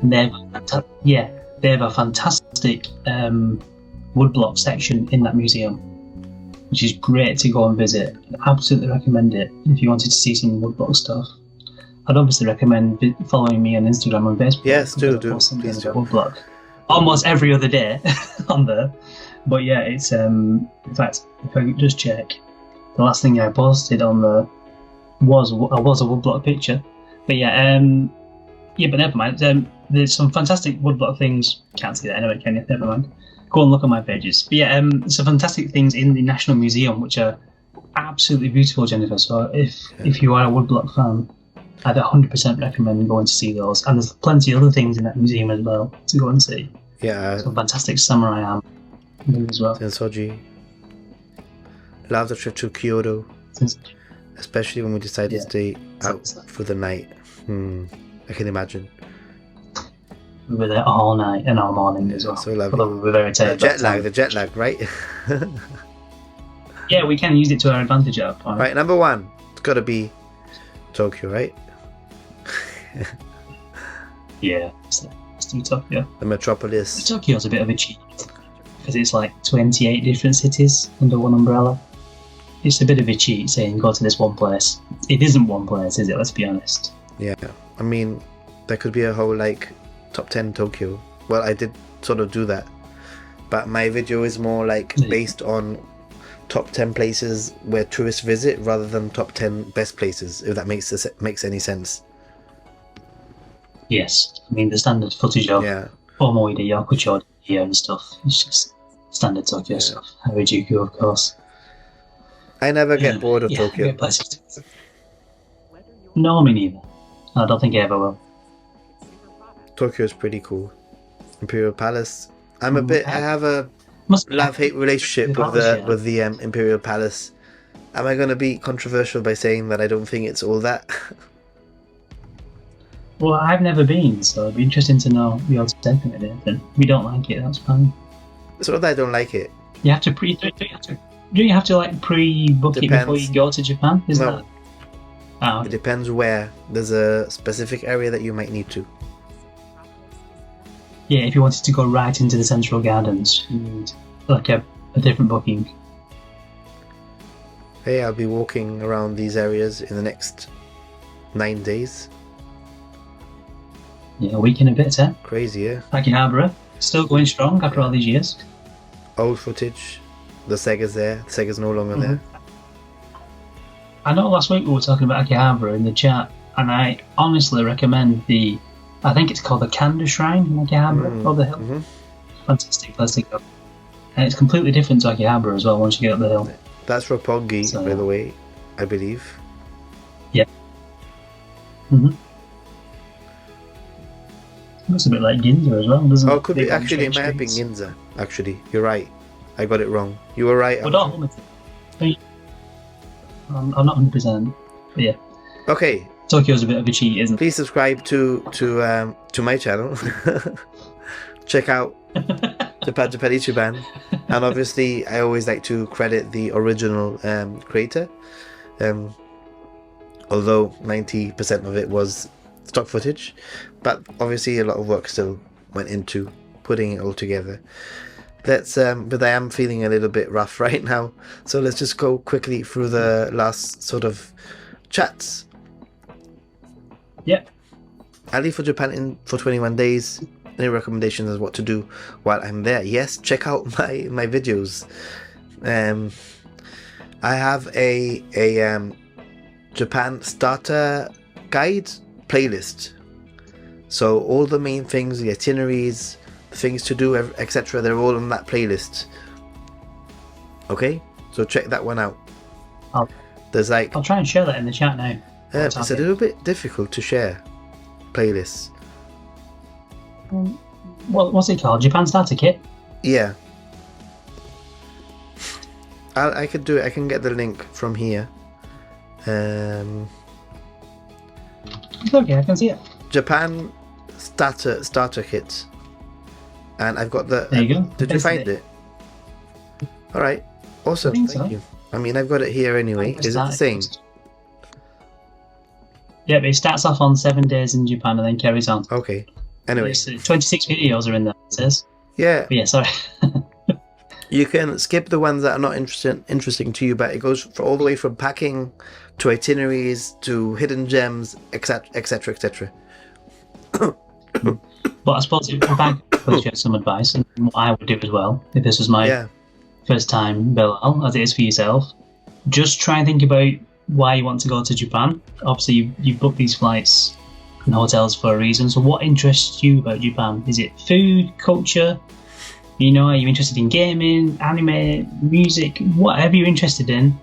there, and they have a fantastic woodblock section in that museum, which is great to go and visit. I absolutely recommend it if you wanted to see some woodblock stuff. I'd obviously recommend following me on Instagram and Facebook. Yes, do, because I post something please about do. woodblock almost every other day on there. But yeah, it's in fact, if I could just check, the last thing I posted on there was a woodblock picture. But yeah, but never mind. There's some fantastic woodblock things. Can't see that anyway, can you? Never mind. Go and look at my pages. But yeah, some fantastic things in the National Museum which are absolutely beautiful, Jennifer. So if you are a woodblock fan, I'd 100% recommend going to see those. And there's plenty of other things in that museum as well to go and see. Yeah, Some fantastic samurai armor as well. Sensoji. Love the trip to Kyoto, especially when we decided to stay out for the night. I can imagine. We were there all night and all morning as well. So lovely. Although we were very tired. The jet lag, right? Yeah, we can use it to our advantage at that point. Right, number 1. It's got to be Tokyo, right? Yeah, let's do Tokyo. The metropolis. Tokyo's a bit of a cheat because it's like 28 different cities under one umbrella. It's a bit of a cheat saying go to this one place. It isn't one place, is it? Let's be honest. Yeah, I mean, there could be a whole top 10 Tokyo. Well, I did sort of do that, but my video is more based on top 10 places where tourists visit rather than top 10 best places, if that makes any sense. Yes, I mean the standard footage of Omoide Yakucho here and stuff. It's just standard Tokyo stuff. Harajuku, of course. I never get bored of Tokyo. Great places to visit. No, me neither. I don't think I ever will. Tokyo is pretty cool. Imperial Palace. I have a love-hate relationship with the Imperial Palace. Am I going to be controversial by saying that I don't think it's all that? Well, I've never been, so it'd be interesting to know your take on it, Nathan. If you don't like it, that's fine. It's not that I don't like it. You have to pre-book it before you go to Japan? No. Okay. It depends where. There's a specific area that you might need to. Yeah, if you wanted to go right into the Central Gardens, you need a different booking. Hey, I'll be walking around these areas in the next 9 days. Yeah, a week and a bit, eh? Crazy, yeah. Akihabara, still going strong after all these years. Old footage. The Sega's there. The Sega's no longer there. I know last week we were talking about Akihabara in the chat, and I honestly recommend I think it's called the Kanda Shrine in Akihabara, over the hill. Mm-hmm. Fantastic place to go. And it's completely different to Akihabara as well once you get up the hill. That's Roppongi, by the way, I believe. Yeah. Mm-hmm. Looks a bit like Ginza as well, doesn't it? Oh, it could be. Actually, it might have been Ginza. Actually, you're right. I got it wrong. You were right. But not 100%. I'm not 100%. But yeah. Okay. Tokyo's a bit of a cheat, isn't it? Please subscribe to my channel. Check out Japan Ichiban. And obviously, I always like to credit the original creator. Although 90% of it was stock footage, but obviously a lot of work still went into putting it all together. But I am feeling a little bit rough right now, so let's just go quickly through the last sort of chats. Yeah. I leave for Japan for 21 days. Any recommendations as what to do while I'm there? Yes, check out my videos. I have a Japan starter guide playlist. So all the main things, the itineraries, things to do, etc., they're all on that playlist. Okay, so check that one out. I'll try and share that in the chat now. It's a little bit difficult to share playlists. What's it called? Japan Starter Kit? Yeah. I could do it. I can get the link from here. It's okay, I can see it. Japan starter kit. And I've got the... There you go. Did you find it? Alright. Awesome. Thank you. I mean, I've got it here anyway. Is it the same? Yeah, but it starts off on 7 days in Japan and then carries on. Okay. Anyway. 26 videos are in there, it says. Yeah. But yeah, sorry. You can skip the ones that are not interesting to you, but it goes all the way from packing to itineraries to hidden gems, etc., etc., etc. But I suppose if I could share some advice, and what I would do as well, if this was my first time Bilal, as it is for yourself, just try and think about why you want to go to Japan. Obviously, you booked these flights and hotels for a reason, so what interests you about Japan? Is it food, culture? You know, are you interested in gaming, anime, music, whatever you're interested in?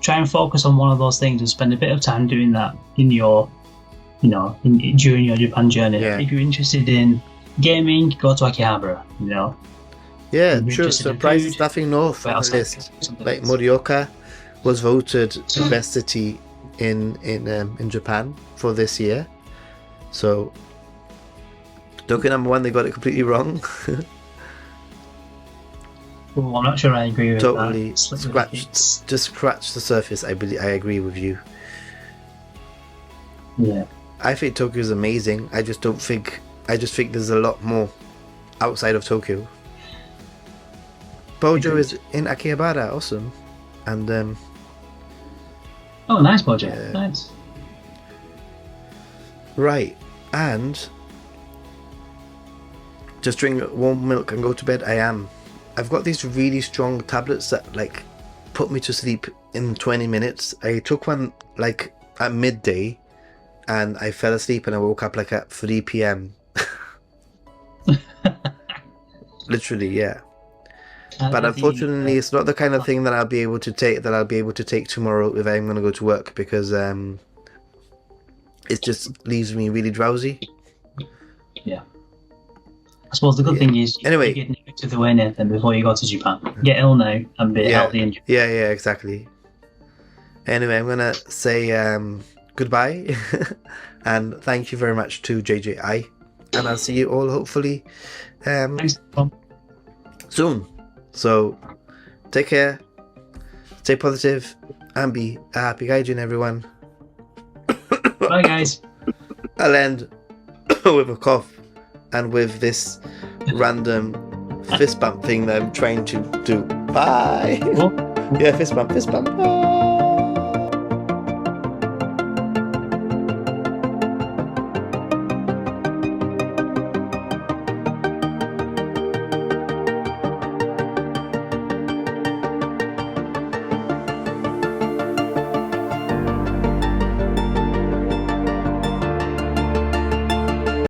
Try and focus on one of those things and spend a bit of time doing that in your, during your Japan journey. Yeah. If you're interested in gaming, go to Akihabara, Yeah, true. Surprise, nothing north on the list. Like Morioka was voted the best city in Japan for this year. So, Tokyo #1, they got it completely wrong. Well, I'm not sure I agree with totally that. Just scratch the surface. I agree with you. Yeah. I think Tokyo is amazing. I just think there's a lot more outside of Tokyo. Bojo is in Akihabara, awesome. And oh, nice Bojo. Yeah. Nice. Right, and just drink warm milk and go to bed. I've got these really strong tablets that put me to sleep in 20 minutes. I took one at midday and I fell asleep and I woke up at 3 p.m. Literally, yeah. But unfortunately, it's not the kind of thing that I'll be able to take tomorrow if I'm going to go to work, because it just leaves me really drowsy. Yeah. I suppose the good thing is you get new to the way, Nathan, before you go to Japan. Get ill now and be healthy in Japan. Yeah, exactly. Anyway, I'm going to say goodbye and thank you very much to JJI, and I'll see you all hopefully soon. So take care, stay positive, and be a happy gaijin, everyone. Bye, guys. I'll end with a cough and with this random fist bump thing that I'm trying to do. Bye. Oh. Yeah, fist bump. Bye.